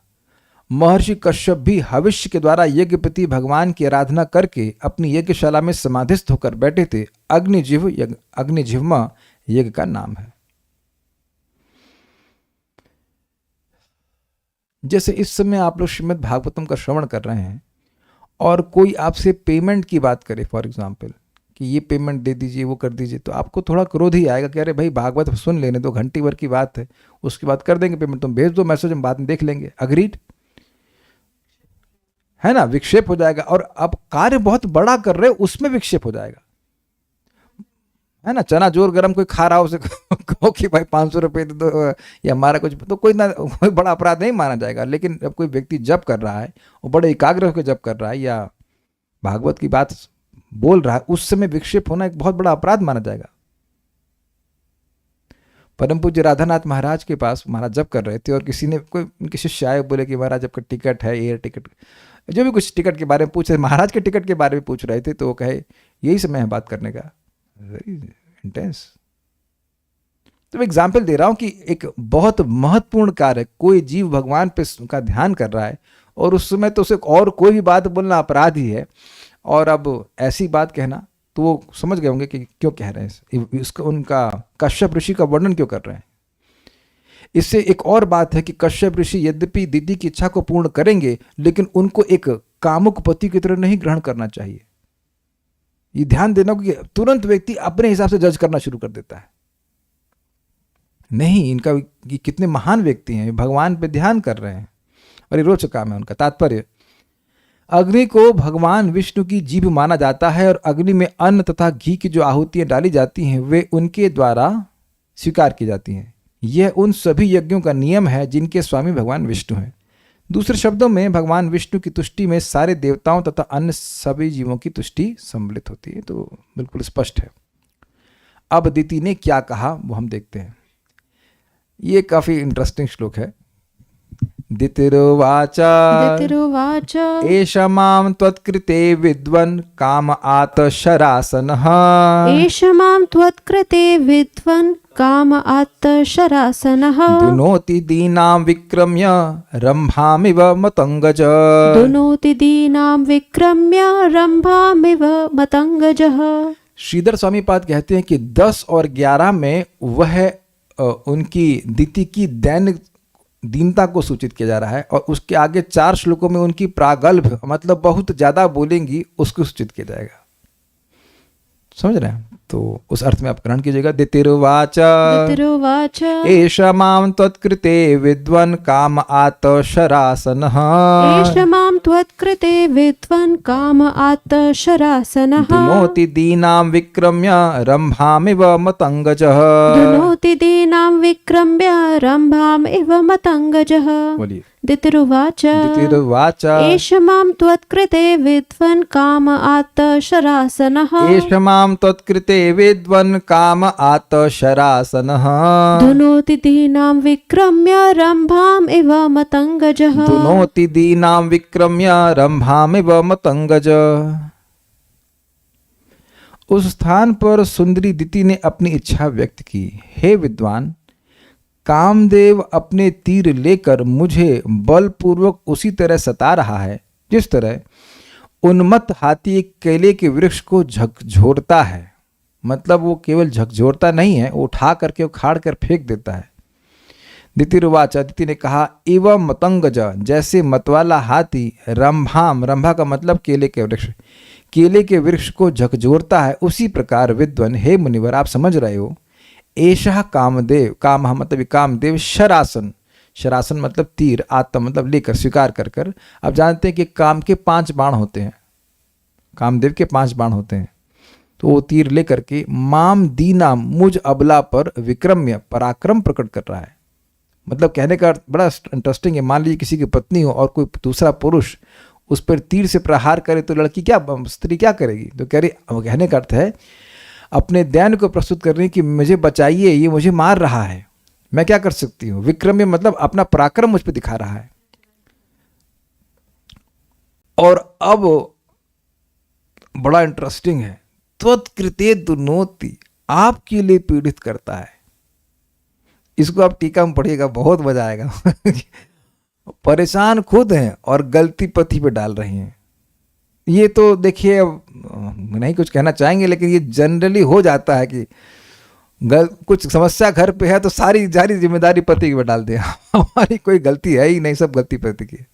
महर्षि कश्यप भी हविष्य के द्वारा यज्ञपति भगवान की आराधना करके अपनी यज्ञशाला में समाधिस्थ होकर बैठे थे। अग्निजिह्वा यज्ञ का नाम है। जैसे इस समय आप लोग श्रीमद् भागवतम का श्रवण कर रहे हैं और कोई आपसे पेमेंट की बात करे, फॉर एग्जाम्पल कि ये पेमेंट दे दीजिए, वो कर दीजिए, तो आपको थोड़ा क्रोध ही आएगा कि अरे भाई भागवत सुन लेने दो, घंटी भर की बात है, उसके बाद कर देंगे पेमेंट, तुम भेज दो मैसेज, हम बाद में देख लेंगे। अग्रीड है ना? विक्षेप हो जाएगा। और आप कार्य बहुत बड़ा कर रहे हो, उसमें विक्षेप हो जाएगा, है ना? चना जोर गरम कोई खा रहा हो, उसे कहो कि भाई 500 रुपये दे दो या हमारा कुछ, तो कोई बड़ा अपराध नहीं माना जाएगा। लेकिन जब कोई व्यक्ति जप कर रहा है, वो बड़े एकाग्र होकर जप कर रहा है या भागवत की बात बोल रहा है, उस समय विक्षेप होना एक बहुत बड़ा अपराध माना जाएगा। परम पूज्य राधानाथ महाराज के पास महाराज जप कर रहे थे और किसी ने, कोई उनके शिष्य आए, बोले कि महाराज आपका टिकट है, एयर टिकट, जो भी कुछ टिकट के बारे में पूछ रहे, महाराज के टिकट के बारे में पूछ रहे थे, तो वो कहे यही समय है बात करने का। Very intense. तो मैं एग्जाम्पल दे रहा हूं कि एक बहुत महत्वपूर्ण कार्य, कोई जीव भगवान पे का ध्यान कर रहा है और उस समय तो उसे और कोई भी बात बोलना अपराध ही है, और अब ऐसी बात कहना, तो वो समझ गए होंगे कि क्यों कह रहे हैं इसको, उनका कश्यप ऋषि का वर्णन क्यों कर रहे हैं। इससे एक और बात है कि कश्यप ऋषि यद्यपि दीदी की इच्छा को पूर्ण करेंगे, लेकिन उनको एक कामुक पति की तरह नहीं ग्रहण करना चाहिए। ये ध्यान देना कि तुरंत व्यक्ति अपने हिसाब से जज करना शुरू कर देता है। नहीं, इनका ये कितने महान व्यक्ति हैं, भगवान पे ध्यान कर रहे हैं और ये रोचक काम है उनका। तात्पर्य, अग्नि को भगवान विष्णु की जीभ माना जाता है और अग्नि में अन्न तथा घी की जो आहुतियां डाली जाती हैं वे उनके द्वारा स्वीकार की जाती हैं। यह उन सभी यज्ञों का नियम है जिनके स्वामी भगवान विष्णु हैं। दूसरे शब्दों में भगवान विष्णु की तुष्टि में सारे देवताओं तथा अन्य सभी जीवों की तुष्टि सम्मिलित होती है। तो बिल्कुल स्पष्ट है। अब दिति ने क्या कहा वो हम देखते हैं। ये काफी इंटरेस्टिंग श्लोक है। दितिरुवाच एष मां त्वत्कृते विद्वन् काम आत शरासनः। एष मां त्वत्कृते विद्वन् काम आत शरासनः। दुनोति दीनां विक्रम्य रंभामिव मतंगज। दुनोति दीनां विक्रम्य रंभामिव मतंगजः। श्रीधर स्वामी पाद कहते हैं कि 10 और 11 में वह उनकी दिति की दैनिक दीनता को सूचित किया जा रहा है, और उसके आगे 4 श्लोकों में उनकी प्रागल्भ, मतलब बहुत ज्यादा बोलेंगी, उसको सूचित किया जाएगा। समझ रहे हैं? तो उस अर्थ में आप ग्रहण कीजिएगा। दितिरुवाच एष मां त्वत्कृते विद्वन् काम आत शरासनः। एष मां त्वत्कृते विद्वन् काम आत शरासनः। दुनोति दीनां विक्रम्य रंभामिव मतंगजः। दुनोति दीनां विक्रम्य रंभामिव मतंगजः। बोलिए। दितिरुवाच एष मां त्वत्कृते विद्वन् काम आत शरासनः। एष मां त्वत्कृते विद्वन् काम आत शरासनः। दुनोति दीनां विक्रम्य रंभाम इव मतंगजः। दुनोति दीनां विक्रम्य रंभामिव मतंगज। उस स्थान पर सुंदरी दिति ने अपनी इच्छा व्यक्त की। हे विद्वान, कामदेव अपने तीर लेकर मुझे बलपूर्वक उसी तरह सता रहा है जिस तरह उन्मत्त हाथी एक केले के वृक्ष को झकझोरता है। मतलब वो केवल झकझोरता नहीं है, वो उठा करके उखाड़ कर फेंक देता है। दितिरुवाच, दिति ने कहा, एवं मतंगज, जैसे मतवाला हाथी रंभाम, रंभा का मतलब केले के वृक्ष, केले के वृक्ष को झकझोरता है, उसी प्रकार विद्वन, हे मुनिवर आप समझ रहे हो, एषः कामदेव, काम मतलब कामदेव, शरासन, शरासन मतलब तीर, आत्म मतलब लेकर, स्वीकार कर कर। अब जानते हैं कि काम के 5 बाण होते हैं, कामदेव के 5 बाण होते हैं, तो वो तीर लेकर के माम दीनाम, मुझ अबला पर विक्रम्य, पराक्रम प्रकट कर रहा है। मतलब कहने का बड़ा इंटरेस्टिंग है। मान लीजिए किसी की पत्नी हो और कोई दूसरा पुरुष उस पर तीर से प्रहार करे तो लड़की क्या, स्त्री क्या करेगी? तो कह रही, कहने का अर्थ है अपने दैन को प्रस्तुत कर रही कि मुझे बचाइए, ये मुझे मार रहा है, मैं क्या कर सकती हूँ। विक्रम्य मतलब अपना पराक्रम मुझ पर दिखा रहा है। और अब बड़ा इंटरेस्टिंग है, त्वत्कृते दुनोति, आपके लिए पीड़ित करता है। इसको आप टीका में पढ़िएगा, बहुत मजा आएगा। परेशान खुद हैं और गलती पति पे डाल रही हैं। ये तो देखिए, अब नहीं कुछ कहना चाहेंगे, लेकिन ये जनरली हो जाता है कि कुछ समस्या घर पे है तो सारी जिम्मेदारी पति पे डाल दिया। हमारी कोई गलती है ही नहीं, सब गलती पति की।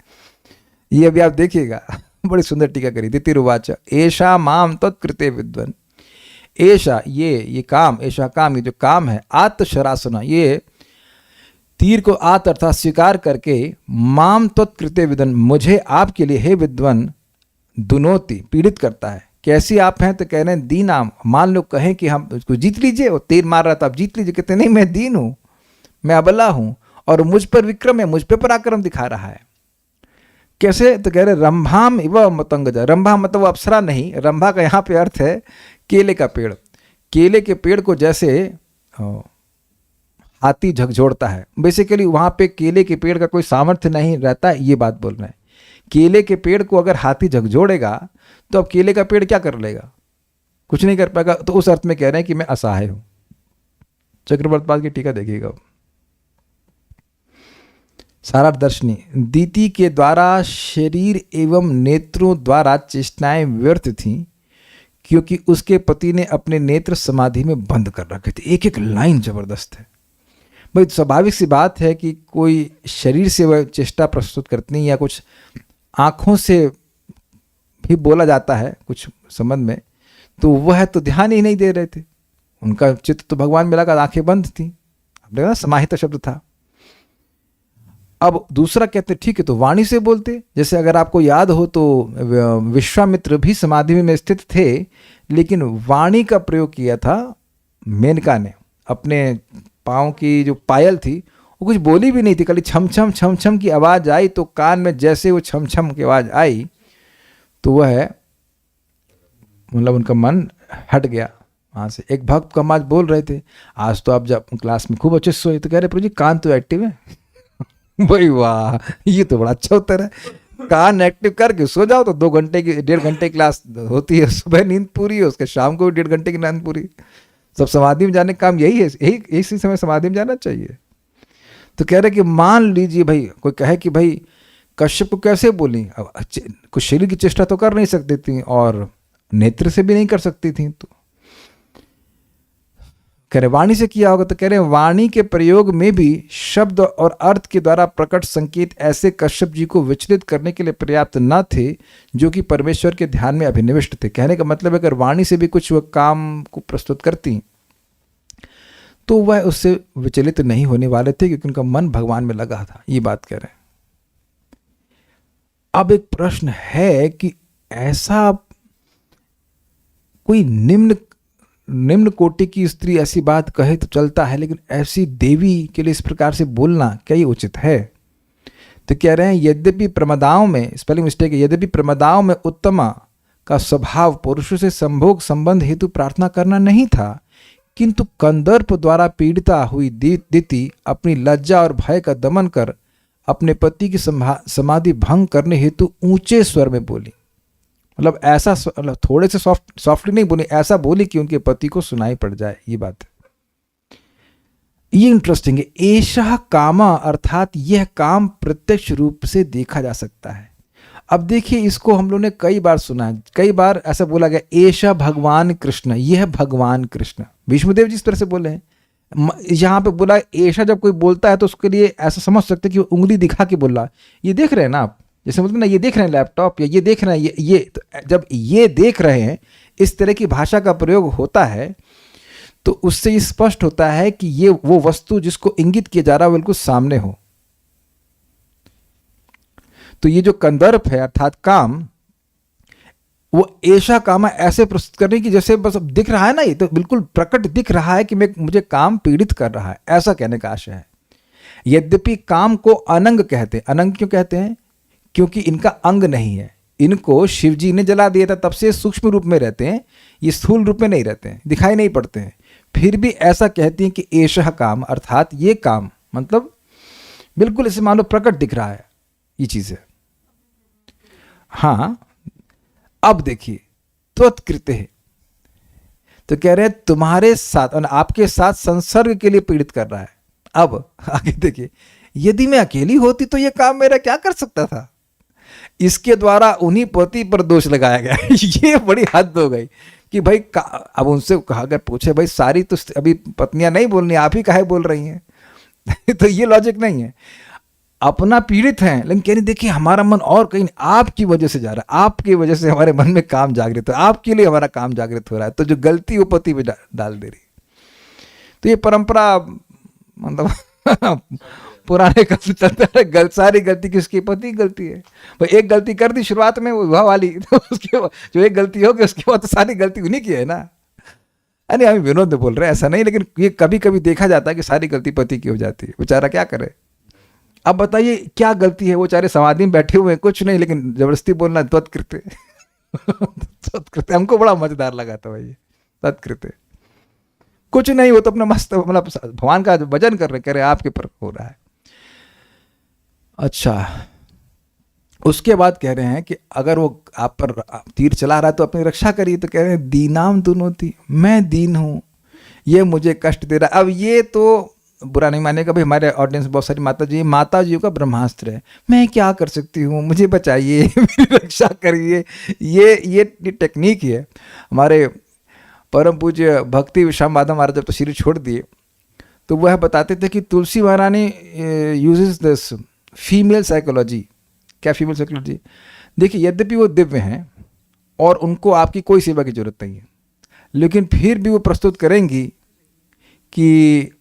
ये अभी आप देखिएगा, बड़ी सुंदर टीका करी। दितिरुवाच, एषा माम तत्कृते विद्वन, एषा ये काम, एषा काम, ये जो काम है, आत्मशरासना, ये तीर को आत अर्थात स्वीकार करके, माम तत्कृते विद्वन, मुझे आपके लिए हे विद्वन, दुनोति पीड़ित करता है। कैसी आप हैं? तो कह रहे हैं दीनाम, मान लो कहें कि हम उसको जीत लीजिए, वो तीर मार रहा था, आप जीत लीजिए, कहते नहीं मैं दीन हूं, मैं अबला हूं और मुझ पर विक्रम है, मुझ पर पराक्रम दिखा रहा है। कैसे? तो कह रहे रंभाम इव मतंगज, रंभा मतलब वो अप्सरा नहीं, रंभा का यहाँ पे अर्थ है केले का पेड़। केले के पेड़ को जैसे हाथी झकझोरता है, बेसिकली वहां पे केले के पेड़ का कोई सामर्थ्य नहीं रहता, ये बात बोल रहे हैं। केले के पेड़ को अगर हाथी झकझोड़ेगा तो अब केले का पेड़ क्या कर लेगा? कुछ नहीं कर पाएगा। तो उस अर्थ में कह रहे हैं कि मैं असहाय हूं। चक्रवर्तपाद की टीका देखिएगा। सारादर्शनी, दीति के द्वारा शरीर एवं नेत्रों द्वारा चेष्टाएं व्यर्थ थीं, क्योंकि उसके पति ने अपने नेत्र समाधि में बंद कर रखे थे। एक एक लाइन जबरदस्त है भाई। स्वाभाविक सी बात है कि कोई शरीर से वह चेष्टा प्रस्तुत करती नहीं, या कुछ आँखों से भी बोला जाता है कुछ संबंध में, तो वह तो ध्यान ही नहीं दे रहे थे। उनका चित्त तो भगवान में लगा, आंखें बंद थी। आपने देखा समाहित शब्द था। अब दूसरा कहते ठीक है, तो वाणी से बोलते। जैसे अगर आपको याद हो तो विश्वामित्र भी समाधि में स्थित थे, लेकिन वाणी का प्रयोग किया था मेनका ने। अपने पाँव की जो पायल थी वो कुछ बोली भी नहीं थी, खाली छम छम छम छम की आवाज़ आई, तो कान में जैसे वो छम छम की आवाज़ आई तो वह मतलब उनका मन हट गया वहाँ से। एक भक्त को हम आज बोल रहे थे, आज तो आप जब क्लास में खूब अच्छे से सोए, तो कह रहे प्रभु जी कान तो एक्टिव है। भाई वाह, ये तो बड़ा अच्छा उत्तर है। कान एक्टिव करके सो जाओ तो 2 घंटे की 1.5 घंटे क्लास होती है, सुबह नींद पूरी है, उसके शाम को 1.5 घंटे की नींद पूरी। सब समाधि में जाने का काम यही है, यही इसी समय समाधि में जाना चाहिए। तो कह रहे कि मान लीजिए भाई कोई कहे कि भाई कश्यप को कैसे बोली, अब कुछ शरीर की चेष्टा तो कर नहीं सकती थी और नेत्र से भी नहीं कर सकती थी, तो कह रहे वाणी से किया होगा। तो कह रहे वाणी के प्रयोग में भी शब्द और अर्थ के द्वारा प्रकट संकेत ऐसे कश्यप जी को विचलित करने के लिए पर्याप्त न थे, जो कि परमेश्वर के ध्यान में अभिनिविष्ट थे। कहने का मतलब है अगर वाणी से भी कुछ वह काम को प्रस्तुत करती तो वह उससे विचलित नहीं होने वाले थे, क्योंकि उनका मन भगवान में लगा था। ये बात कह रहे हैं। अब एक प्रश्न है कि ऐसा कोई निम्न कोटि की स्त्री ऐसी बात कहे तो चलता है, लेकिन ऐसी देवी के लिए इस प्रकार से बोलना क्या ये उचित है? तो कह रहे हैं यद्यपि प्रमदाओं में, स्पेलिंग मिस्टेक है, यद्यपि प्रमदाओं में उत्तमा का स्वभाव पुरुषों से संभोग संबंध हेतु प्रार्थना करना नहीं था, किंतु कंदर्प द्वारा पीड़िता हुई दिति अपनी लज्जा और भय का दमन कर अपने पति की समाधि भंग करने हेतु ऊंचे स्वर में बोली। मतलब ऐसा, मतलब थोड़े से सॉफ्टली नहीं बोली, ऐसा बोली कि उनके पति को सुनाई पड़ जाए। ये बात है, ये इंटरेस्टिंग है। एषः कामा अर्थात यह काम प्रत्यक्ष रूप से देखा जा सकता है। अब देखिए, इसको हम लोगों ने कई बार सुना है, कई बार ऐसा बोला गया एषः भगवान कृष्ण, यह भगवान कृष्ण। भीष्मदेव जी इस तरह से बोले हैं, यहाँ पे बोला ऐसा, जब कोई बोलता है तो उसके लिए ऐसा समझ सकते हैं कि वो उंगली दिखा के बोल रहा है। ये देख रहे हैं ना आप, जैसे मतलब ना, ये देख रहे हैं लैपटॉप, या ये देख रहे हैं, ये तो जब ये देख रहे हैं, इस तरह की भाषा का प्रयोग होता है, तो उससे ये स्पष्ट होता है कि ये वो वस्तु जिसको इंगित किया जा रहा है बिल्कुल सामने हो। तो ये जो कंदर्प है अर्थात काम, वो ऐसा काम है ऐसे प्रस्तुत करने की जैसे बस अब दिख रहा है ना, ये तो बिल्कुल प्रकट दिख रहा है कि मुझे काम पीड़ित कर रहा है, ऐसा कहने का आशय है। यद्यपि काम को अनंग कहते हैं। अनंग क्यों कहते हैं? क्योंकि इनका अंग नहीं है। इनको शिव जी ने जला दिया था, तब से सूक्ष्म रूप में रहते हैं, ये स्थूल रूप में नहीं रहते हैं, दिखाई नहीं पड़ते हैं। फिर भी ऐसा कहती हैं कि एषः काम, अर्थात ये काम, मतलब बिल्कुल इसे मान लो प्रकट दिख रहा है ये चीज़ है। हाँ, अब देखिए त्वत्कृते है, तो कह रहे हैं तुम्हारे साथ और आपके साथ संसर्ग के लिए पीड़ित कर रहा है। अब आगे देखिए, यदि मैं अकेली होती तो ये काम मेरा क्या कर सकता था? इसके द्वारा उन्हीं पति पर दोष लगाया गया। ये बड़ी हद हो गई कि भाई अब उनसे कहा गया, पूछे भाई सारी तो अभी पत्नियां नहीं बोलनी, आप ही काहे बोल रही हैं? तो ये लॉजिक नहीं है। अपना पीड़ित हैं, लेकिन कह रही देखिए हमारा मन और कहीं आपकी वजह से जा रहा है, आपकी वजह से हमारे मन में काम जागृत हो, आपके लिए हमारा काम जागृत हो रहा है, तो जो गलती वो पति पे डाल दे रही। तो ये परंपरा मतलब पुराने काल से चलता है, सारी गलती किसकी? पति की गलती है। भाई एक गलती कर दी शुरुआत में वो विवाह वाली, तो उसके जो एक गलती होगी उसके बाद तो सारी गलती उन्हीं की है ना। अरे हम विनोद में बोल रहे हैं, ऐसा नहीं, लेकिन ये कभी कभी देखा जाता है कि सारी गलती पति की हो जाती है, बेचारा क्या करे। अब बताइए क्या गलती है? वो चारे समाधि में बैठे हुए हैं, कुछ नहीं, लेकिन जबरदस्ती बोलना त्वत्कृते। त्वत्कृते हमको बड़ा मजेदार लगा था भाई, त्वत्कृते कुछ नहीं, वो तो अपना मस्त मतलब भगवान का भजन कर रहे, कह रहे आपके पर हो रहा है। अच्छा, उसके बाद कह रहे हैं कि अगर वो आप पर तीर चला रहा है तो अपनी रक्षा करिए। तो कह रहे हैं दीनाम दुनोती, मैं दीन हूं, ये मुझे कष्ट दे रहा है। अब ये तो बुरा नहीं मानेगा भाई, हमारे ऑडियंस बहुत सारी माता जी का ब्रह्मास्त्र है, मैं क्या कर सकती हूँ, मुझे बचाइए, मेरी रक्षा करिए। ये टेक्निक है। हमारे परम पूज्य भक्ति विश्राम माधव महाराज जब तो शरीर छोड़ दिए, तो वह बताते थे कि तुलसी महारानी यूजेस दिस फीमेल साइकोलॉजी। क्या फीमेल साइकोलॉजी? देखिए यद्यपि वो दिव्य हैं और उनको आपकी कोई सेवा की जरूरत नहीं है, लेकिन फिर भी वो प्रस्तुत करेंगी कि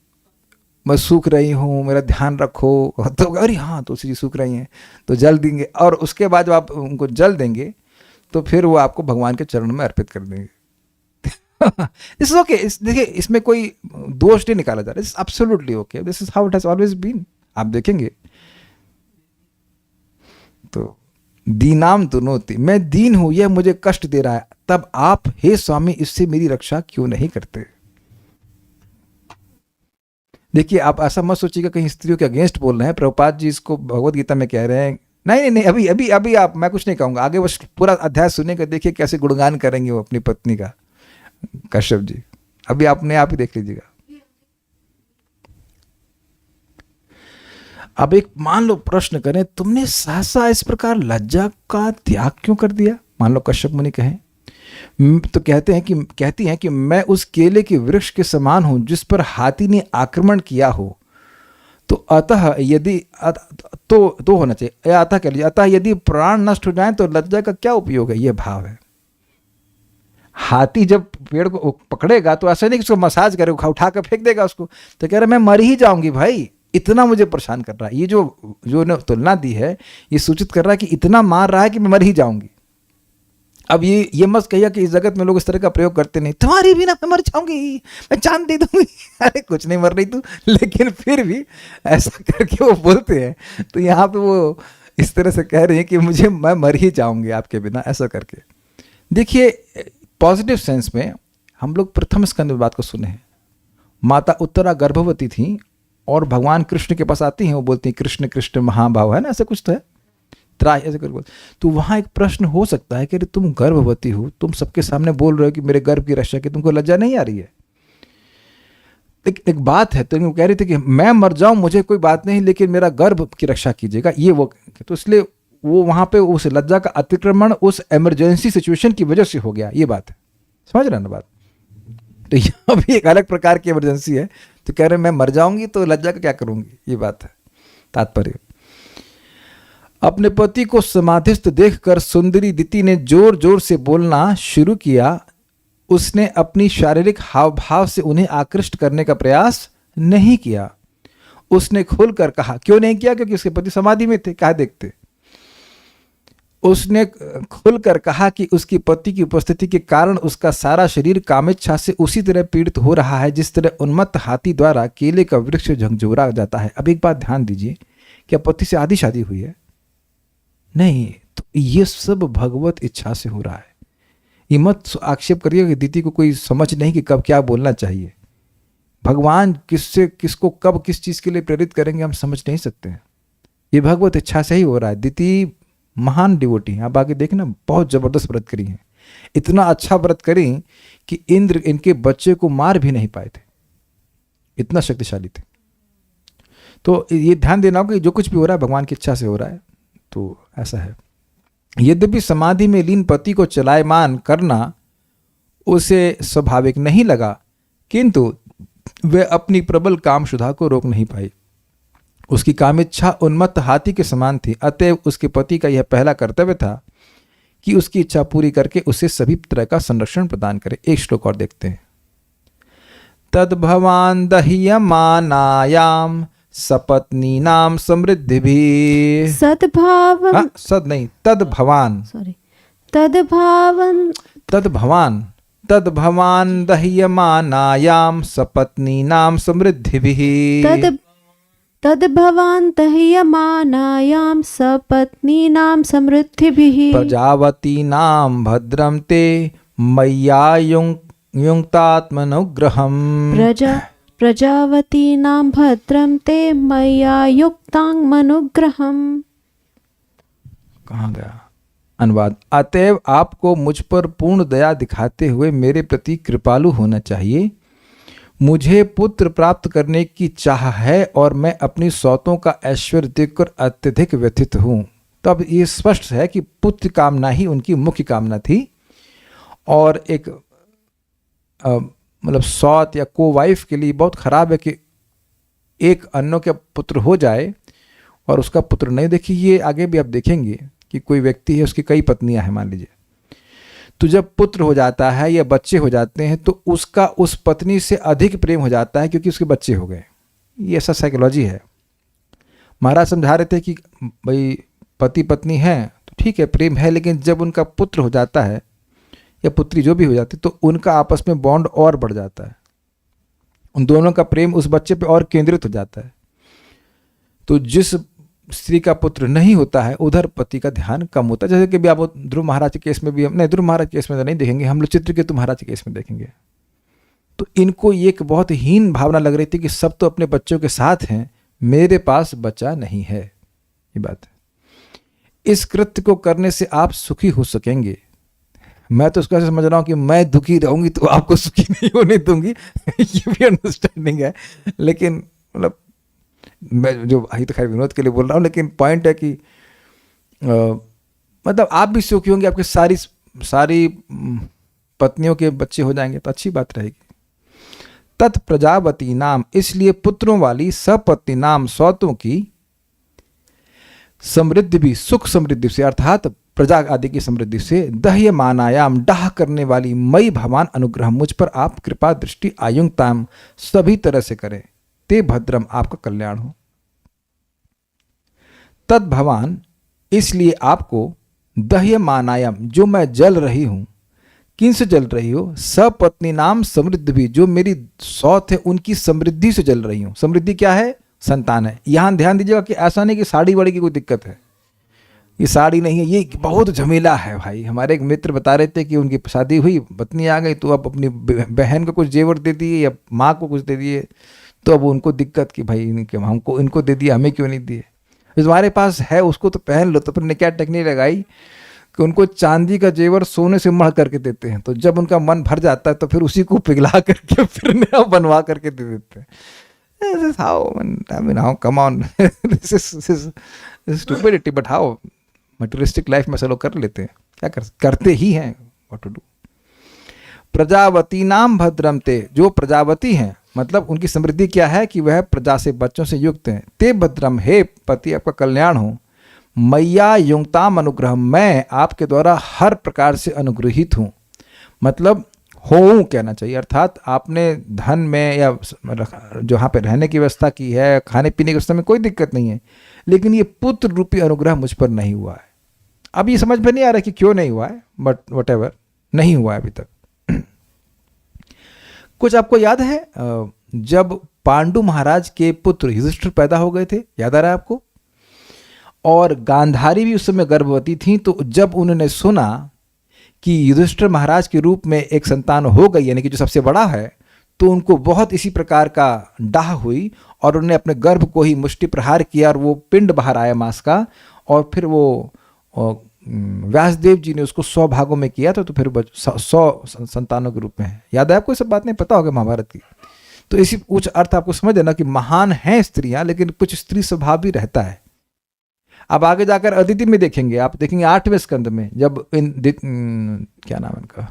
मैं सूख रही हूँ, मेरा ध्यान रखो। तो अरे हाँ तुलसी जी सूख रही हैं, तो जल देंगे, और उसके बाद जब आप उनको जल देंगे तो फिर वो आपको भगवान के चरणों में अर्पित कर देंगे। इट्स ओके, देखिए इसमें कोई दोष नहीं निकाला जा रहा, it's absolutely okay, this is how it has always been. आप देखेंगे तो दीनाम दुनोती, मैं दीन हूं, यह मुझे कष्ट दे रहा है, तब आप हे स्वामी इससे मेरी रक्षा क्यों नहीं करते? देखिए आप ऐसा मत सोचिएगा कहीं स्त्रियों के अगेंस्ट बोल रहे हैं। प्रभुपाद जी इसको भगवत गीता में कह रहे हैं, नहीं नहीं अभी अभी अभी आप, मैं कुछ नहीं कहूंगा, आगे बस पूरा अध्याय सुनेगा, देखिए कैसे गुणगान करेंगे वो अपनी पत्नी का, कश्यप जी। अभी आपने आप ही देख लीजिएगा। अब एक मान लो प्रश्न करें, तुमने सहसा इस प्रकार लज्जा का त्याग क्यों कर दिया? मान लो कश्यप मुनि कहें, तो कहती हैं कि मैं उस केले के वृक्ष के समान हूं जिस पर हाथी ने आक्रमण किया हो, तो अतः यदि तो होना चाहिए, या अतः कह लीजिए, अतः यदि प्राण नष्ट हो जाए तो लज्जा का क्या उपयोग है? यह भाव है। हाथी जब पेड़ को पकड़ेगा तो ऐसा नहीं कि उसको मसाज करेगा, उठा कर फेंक देगा उसको, तो कह रहा मैं मर ही जाऊंगी भाई, इतना मुझे परेशान कर रहा है। ये जो तुलना दी है ये सूचित कर रहा है कि इतना मार रहा है कि मैं मर ही जाऊंगी। अब ये मत कहिए कि इस जगत में लोग इस तरह का प्रयोग करते नहीं, तुम्हारी भी ना मैं मर जाऊंगी, मैं जान दे दूंगी। अरे कुछ नहीं मर रही तू, लेकिन फिर भी ऐसा करके वो बोलते हैं। तो यहाँ पे वो इस तरह से कह रही है कि मैं मर ही जाऊंगी आपके बिना, ऐसा करके। देखिए पॉजिटिव सेंस में हम लोग प्रथम स्कंद में बात को सुने हैं। माता उत्तरा गर्भवती थी और भगवान कृष्ण के पास आती हैं, वो बोलती हैं कृष्ण कृष्ण महाभाव, है ना, ऐसा कुछ तो है, त्राय ऐसे कर बोल। तो वहाँ एक प्रश्न हो सकता है कि तुम गर्भवती हो, तुम सबके सामने बोल रहे हो कि मेरे गर्भ की रक्षा की, तुमको लज्जा नहीं आ रही है? एक बात है, तो वो कह रही थी कि मैं मर जाऊं मुझे कोई बात नहीं, लेकिन मेरा गर्भ की रक्षा कीजिएगा, ये वो। तो इसलिए वो वहाँ पे उस लज्जा का अतिक्रमण उस इमरजेंसी सिचुएशन की वजह से हो गया, ये बात है, समझ रहे ना बात? तो यहाँ भी एक अलग प्रकार की इमरजेंसी है। तो कह रहे मैं मर जाऊंगी तो लज्जा का क्या करूंगी, ये बात है तात्पर्य। अपने पति को समाधिस्थ देखकर सुंदरी दिति ने जोर जोर से बोलना शुरू किया। उसने अपनी शारीरिक हाव भाव से उन्हें आकृष्ट करने का प्रयास नहीं किया। उसने खुलकर कहा, क्यों नहीं किया? क्योंकि उसके पति समाधि में थे, कहा देखते। उसने खुलकर कहा कि उसकी पति की उपस्थिति के कारण उसका सारा शरीर कामेच्छा से उसी तरह पीड़ित हो रहा है जिस तरह उन्मत्त हाथी द्वारा केले का वृक्ष झकझोरा जाता है। अब एक बात ध्यान दीजिए, क्या पति से आधी शादी हुई है? नहीं, तो ये सब भगवत इच्छा से हो रहा है। ये मत आक्षेप करिए कि दीदी को कोई समझ नहीं कि कब क्या बोलना चाहिए। भगवान किससे किसको कब किस चीज के लिए प्रेरित करेंगे हम समझ नहीं सकते हैं। ये भगवत इच्छा से ही हो रहा है। दीदी महान डिवोटी हैं, आप आगे देखना, बहुत जबरदस्त व्रत करी हैं। इतना अच्छा व्रत करी कि इंद्र इनके बच्चे को मार भी नहीं पाए थे, इतना शक्तिशाली थे। तो ये ध्यान देना होगा कि जो कुछ भी हो रहा है भगवान की इच्छा से हो रहा है। तो ऐसा है। यद्यपि समाधि में लीन पति को चलायमान करना उसे स्वाभाविक नहीं लगा, किंतु वह अपनी प्रबल काम शुदा को रोक नहीं पाई। उसकी कामेच्छा उन्मत्त हाथी के समान थी। अतएव उसके पति का यह पहला कर्तव्य था कि उसकी इच्छा पूरी करके उसे सभी तरह का संरक्षण प्रदान करे। एक श्लोक और देखते हैं। तद्भवान दह्यमानायाम सपत्नी नाम समृद्धि भी सद्भाव सद नहीं तद्भवान सॉरी तद्भावन तद्भवान दह्यमानायाम सपत्नी नाम समृद्धि भी तद्भवान् दह्यमानायां सपत्नीनां समृद्धिभिः प्रजावतीनां भद्रं ते मय्या युक्तात्मनुग्रहम् प्रजावतीनां भद्रं ते मया युक्तात्मनुग्रहम्। कहाँ गया अनुवाद। अतएव आपको मुझ पर पूर्ण दया दिखाते हुए मेरे प्रति कृपालु होना चाहिए। मुझे पुत्र प्राप्त करने की चाह है और मैं अपनी सौतों का ऐश्वर्य देखकर अत्यधिक व्यथित हूँ। तो अब ये स्पष्ट है कि पुत्र कामना ही उनकी मुख्य कामना थी। और एक मतलब सौत या को वाइफ के लिए बहुत खराब है कि एक अन्य का पुत्र हो जाए और उसका पुत्र नहीं। देखिए ये आगे भी आप देखेंगे कि कोई व्यक्ति है, उसकी कई पत्नियां हैं मान लीजिए, तो जब पुत्र हो जाता है या बच्चे हो जाते हैं तो उसका उस पत्नी से अधिक प्रेम हो जाता है क्योंकि उसके बच्चे हो गए। ये ऐसा साइकोलॉजी है। महाराज समझा रहे थे कि भाई पति पत्नी हैं तो ठीक है प्रेम है, लेकिन जब उनका पुत्र हो जाता है या पुत्री जो भी हो जाती है तो उनका आपस में बॉन्ड और बढ़ जाता है। उन दोनों का प्रेम उस बच्चे पे और केंद्रित हो जाता है। तो जिस स्त्री का पुत्र नहीं होता है उधर पति का ध्यान कम होता है। जैसे कि भी आप ध्रुव महाराज के केस में भी, नहीं ध्रुव महाराज के केस में तो नहीं देखेंगे, हम लोग चित्रकेतु महाराज के केस में देखेंगे। तो इनको ये एक बहुत हीन भावना लग रही थी कि सब तो अपने बच्चों के साथ हैं, मेरे पास बच्चा नहीं है। ये बात है। इस कृत्य को करने से आप सुखी हो सकेंगे। मैं तो उसका समझ रहा हूँ कि मैं दुखी रहूंगी तो आपको सुखी नहीं होने दूंगी। ये भी अंडरस्टैंडिंग है, लेकिन मतलब मैं जो भाई तो खैर विनोद के लिए बोल रहा हूँ, लेकिन पॉइंट है कि मतलब आप भी सुखी होंगे, आपके सारी पत्नियों के बच्चे हो जाएंगे तो अच्छी बात रहेगी। तत् प्रजावती नाम, इसलिए पुत्रों वाली सपत्नी नाम सौतों की समृद्धि भी, सुख समृद्धि से अर्थात प्रजा आदि की समृद्धि से, दह्यमानायाम डाह करने वाली मई भगवान अनुग्रह, मुझ पर आप कृपा दृष्टि आयुक्ताम सभी तरह से करें, ते भद्रम आपका कल्याण हो। तद भगवान, इसलिए आपको, दह्यमानायाम जो मैं जल रही हूं, किन से जल रही हो? सपत्नी नाम समृद्धि भी, जो मेरी सौत है उनकी समृद्धि से जल रही हूं। समृद्धि क्या है? संतान है। यहां ध्यान दीजिएगा कि ऐसा नहीं कि साड़ी वाड़ी की कोई दिक्कत है, ये साड़ी नहीं है, ये बहुत झमेला है भाई। हमारे एक मित्र बता रहे थे कि उनकी शादी हुई, पत्नी आ गई तो अब अपनी बहन को कुछ जेवर दे दिए या माँ को कुछ दे दिए, तो अब उनको दिक्कत कि भाई हमको इनको दे दिया, हमें क्यों नहीं दिए? तुम्हारे पास है उसको तो पहन लो। तो फिर ने क्या टेक्निक लगाई कि उनको चांदी का जेवर सोने से मढ़ करके देते हैं, तो जब उनका मन भर जाता है तो फिर उसी को पिघला करके फिर नया बनवा करके दे देते हैं। This is how, I mean, how, come on, this is stupidity, but how? Materialistic life में से लोग कर लेते हैं, क्या करते ही हैं, what to do। प्रजावती नाम भद्रम ते, जो प्रजावती हैं मतलब उनकी समृद्धि क्या है कि वह प्रजा से बच्चों से युक्त हैं। ते भद्रम, हे पति आपका कल्याण हो। मैया युक्ताम अनुग्रह, मैं आपके द्वारा हर प्रकार से अनुग्रहित हूँ, मतलब हूँ कहना चाहिए। अर्थात आपने धन में या जहाँ पे रहने की व्यवस्था की है, खाने पीने की व्यवस्था में कोई दिक्कत नहीं है, लेकिन ये पुत्र रूपी अनुग्रह मुझ पर नहीं हुआ है। अब ये समझ में नहीं आ रहा कि क्यों नहीं हुआ है, बट वटेवर, नहीं हुआ है अभी तक। कुछ आपको याद है जब पांडु महाराज के पुत्र युधिष्ठिर पैदा हो गए थे, याद आ रहा है आपको? और गांधारी भी उस समय गर्भवती थी, तो जब उन्होंने सुना कि युधिष्ठिर महाराज के रूप में एक संतान हो गई, यानी कि जो सबसे बड़ा है, तो उनको बहुत इसी प्रकार का डाह हुई और उन्होंने अपने गर्भ को ही मुष्टि प्रहार किया और वो पिंड बाहर आया मांस का, और फिर वो व्यासदेव जी ने उसको 100 भागों में किया तो फिर 100 संतानों के रूप में है। याद है आपको? सब बात नहीं पता होगा महाभारत की। तो इसी उच्च अर्थ आपको समझ देना कि महान हैं स्त्रियां, लेकिन कुछ स्त्री स्वभाव भी रहता है। अब आगे जाकर अदिति में देखेंगे, आप देखेंगे 8वें स्कंद में, जब क्या नाम इनका,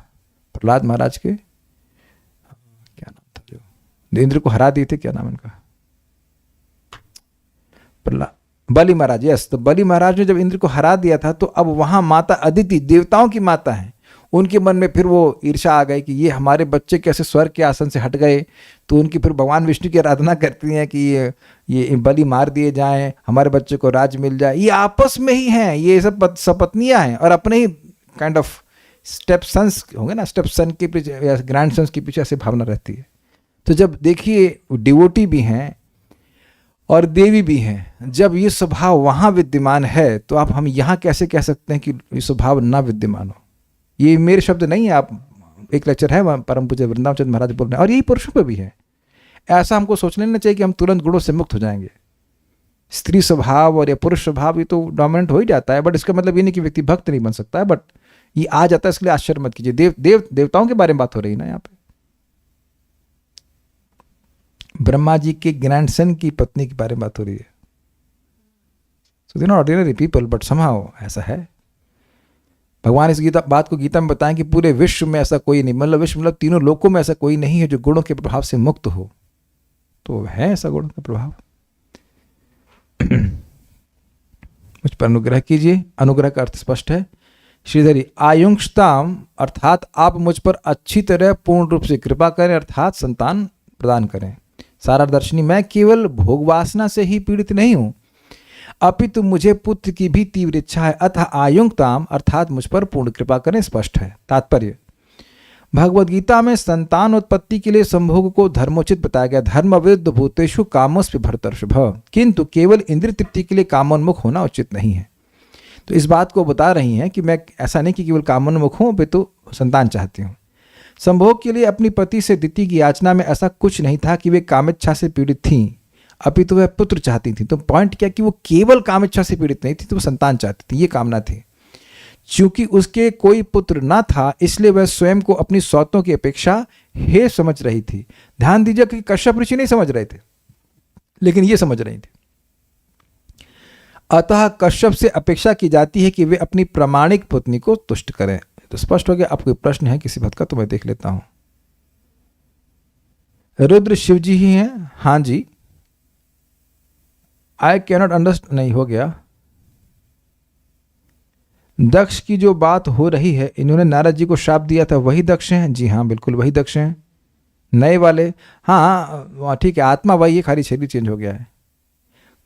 प्रहलाद महाराज के क्या नाम था, जो इंद्र को हरा दिए थे, क्या नाम इनका, प्रहलाद, बलि महाराज। यस, तो बलि महाराज ने जब इंद्र को हरा दिया था, तो अब वहां माता अदिति देवताओं की माता है, उनके मन में फिर वो ईर्षा आ गई कि ये हमारे बच्चे कैसे स्वर्ग के आसन से हट गए। तो उनकी फिर भगवान विष्णु की आराधना करती हैं कि ये बलि मार दिए जाएं, हमारे बच्चे को राज मिल जाए। ये आपस में ही हैं, ये सब सपत्नियां हैं, और अपने ही काइंड ऑफ स्टेप सन्स होंगे ना, स्टेप सन के पीछे या ग्रैंड सन्स के पीछे ऐसे भावना रहती है। तो जब देखिए डिवोटी भी हैं और देवी भी हैं, जब ये स्वभाव वहाँ विद्यमान है, तो आप हम यहाँ कैसे कह सकते हैं कि ये स्वभाव ना विद्यमान हो? ये मेरे शब्द नहीं है, आप एक लेक्चर है परम पूज्य वृंदावन चंद्र महाराज बोल रहे हैं, और यही पुरुषों पे भी है। ऐसा हमको सोचने नहीं चाहिए कि हम तुरंत गुणों से मुक्त हो जाएंगे। स्त्री स्वभाव और या पुरुष स्वभाव ये तो डोमिनेंट हो ही जाता है, बट इसका मतलब ये नहीं कि व्यक्ति भक्त नहीं बन सकता है, बट ये आ जाता है, इसलिए आश्चर्य मत कीजिए। देवताओं के बारे में बात हो रही है ना यहाँ पे। ब्रह्मा जी के ग्रैंडसन की पत्नी के बारे में बात हो रही है। So they not ordinary people, but somehow ऐसा है। भगवान इस बात को गीता में बताएं कि पूरे विश्व में ऐसा कोई नहीं, मतलब विश्व मतलब तीनों लोकों में ऐसा कोई नहीं है जो गुणों के प्रभाव से मुक्त हो। तो है ऐसा गुणों का प्रभाव। मुझ पर अनुग्रह कीजिए। अनुग्रह का अर्थ स्पष्ट है। श्रीधरी, आयुंक्षताम अर्थात आप मुझ पर अच्छी तरह पूर्ण रूप से कृपा करें, अर्थात संतान प्रदान करें। सारा दर्शनी, मैं केवल भोग वासना से ही पीड़ित नहीं हूं, अपितु मुझे पुत्र की भी तीव्र इच्छा है। अतः आयुक्ताम अर्थात मुझ पर पूर्ण कृपा करें। स्पष्ट है। तात्पर्य, भगवद गीता में संतान उत्पत्ति के लिए संभोग को धर्मोचित बताया गया। धर्म विरुद्ध भूतेषु कामोस्पि भरतर्षभ, किंतु केवल इंद्रिय तृप्ति के लिए कामोन्मुख होना उचित नहीं है। तो इस बात को बता रही हैं कि मैं ऐसा नहीं कि केवल कामोन्मुख हूं, अपितु संतान चाहती हूँ। संभोग के लिए अपनी पति से दिति की याचना में ऐसा कुछ नहीं था कि वे कामिच्छा से पीड़ित थीं, अपितु वह पुत्र चाहती थी। तो पॉइंट क्या कि वो केवल कामिच्छा से पीड़ित नहीं थी, तो वो संतान चाहती थी, ये कामना थी। चूंकि उसके कोई पुत्र ना था, इसलिए वह स्वयं को अपनी सौतों की अपेक्षा हे समझ रही थी। ध्यान दीजिए कि कश्यप ऋषि नहीं समझ रहे थे, लेकिन ये समझ रही थी। अतः कश्यप से अपेक्षा की जाती है कि वे अपनी प्रामाणिक पत्नी को तुष्ट करें। तो स्पष्ट हो गया। अब कोई प्रश्न है किसी भक्त का तो मैं देख लेता हूं। रुद्र शिव जी ही हैं? हाँ जी। आई कैनॉट अंडरस्टैंड, नहीं हो गया। दक्ष की जो बात हो रही है, इन्होंने नारद जी को श्राप दिया था, वही दक्ष हैं? जी हाँ, बिल्कुल वही दक्ष हैं। नए वाले? हाँ ठीक है, आत्मा वही है, खाली शरीर चेंज हो गया है।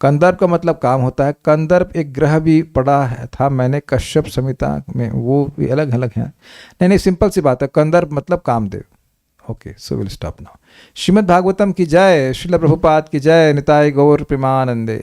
कंदर्प का मतलब काम होता है। कंदर्प एक ग्रह भी पढ़ा था मैंने कश्यप संहिता में, वो भी अलग अलग है। नहीं, सिंपल सी बात है, कंदर्प मतलब Kamadeva. Okay, so will stop now. Srimad Bhagavatam की जय, श्रील प्रभुपाद की जय, निताय गौर प्रेमानंदे।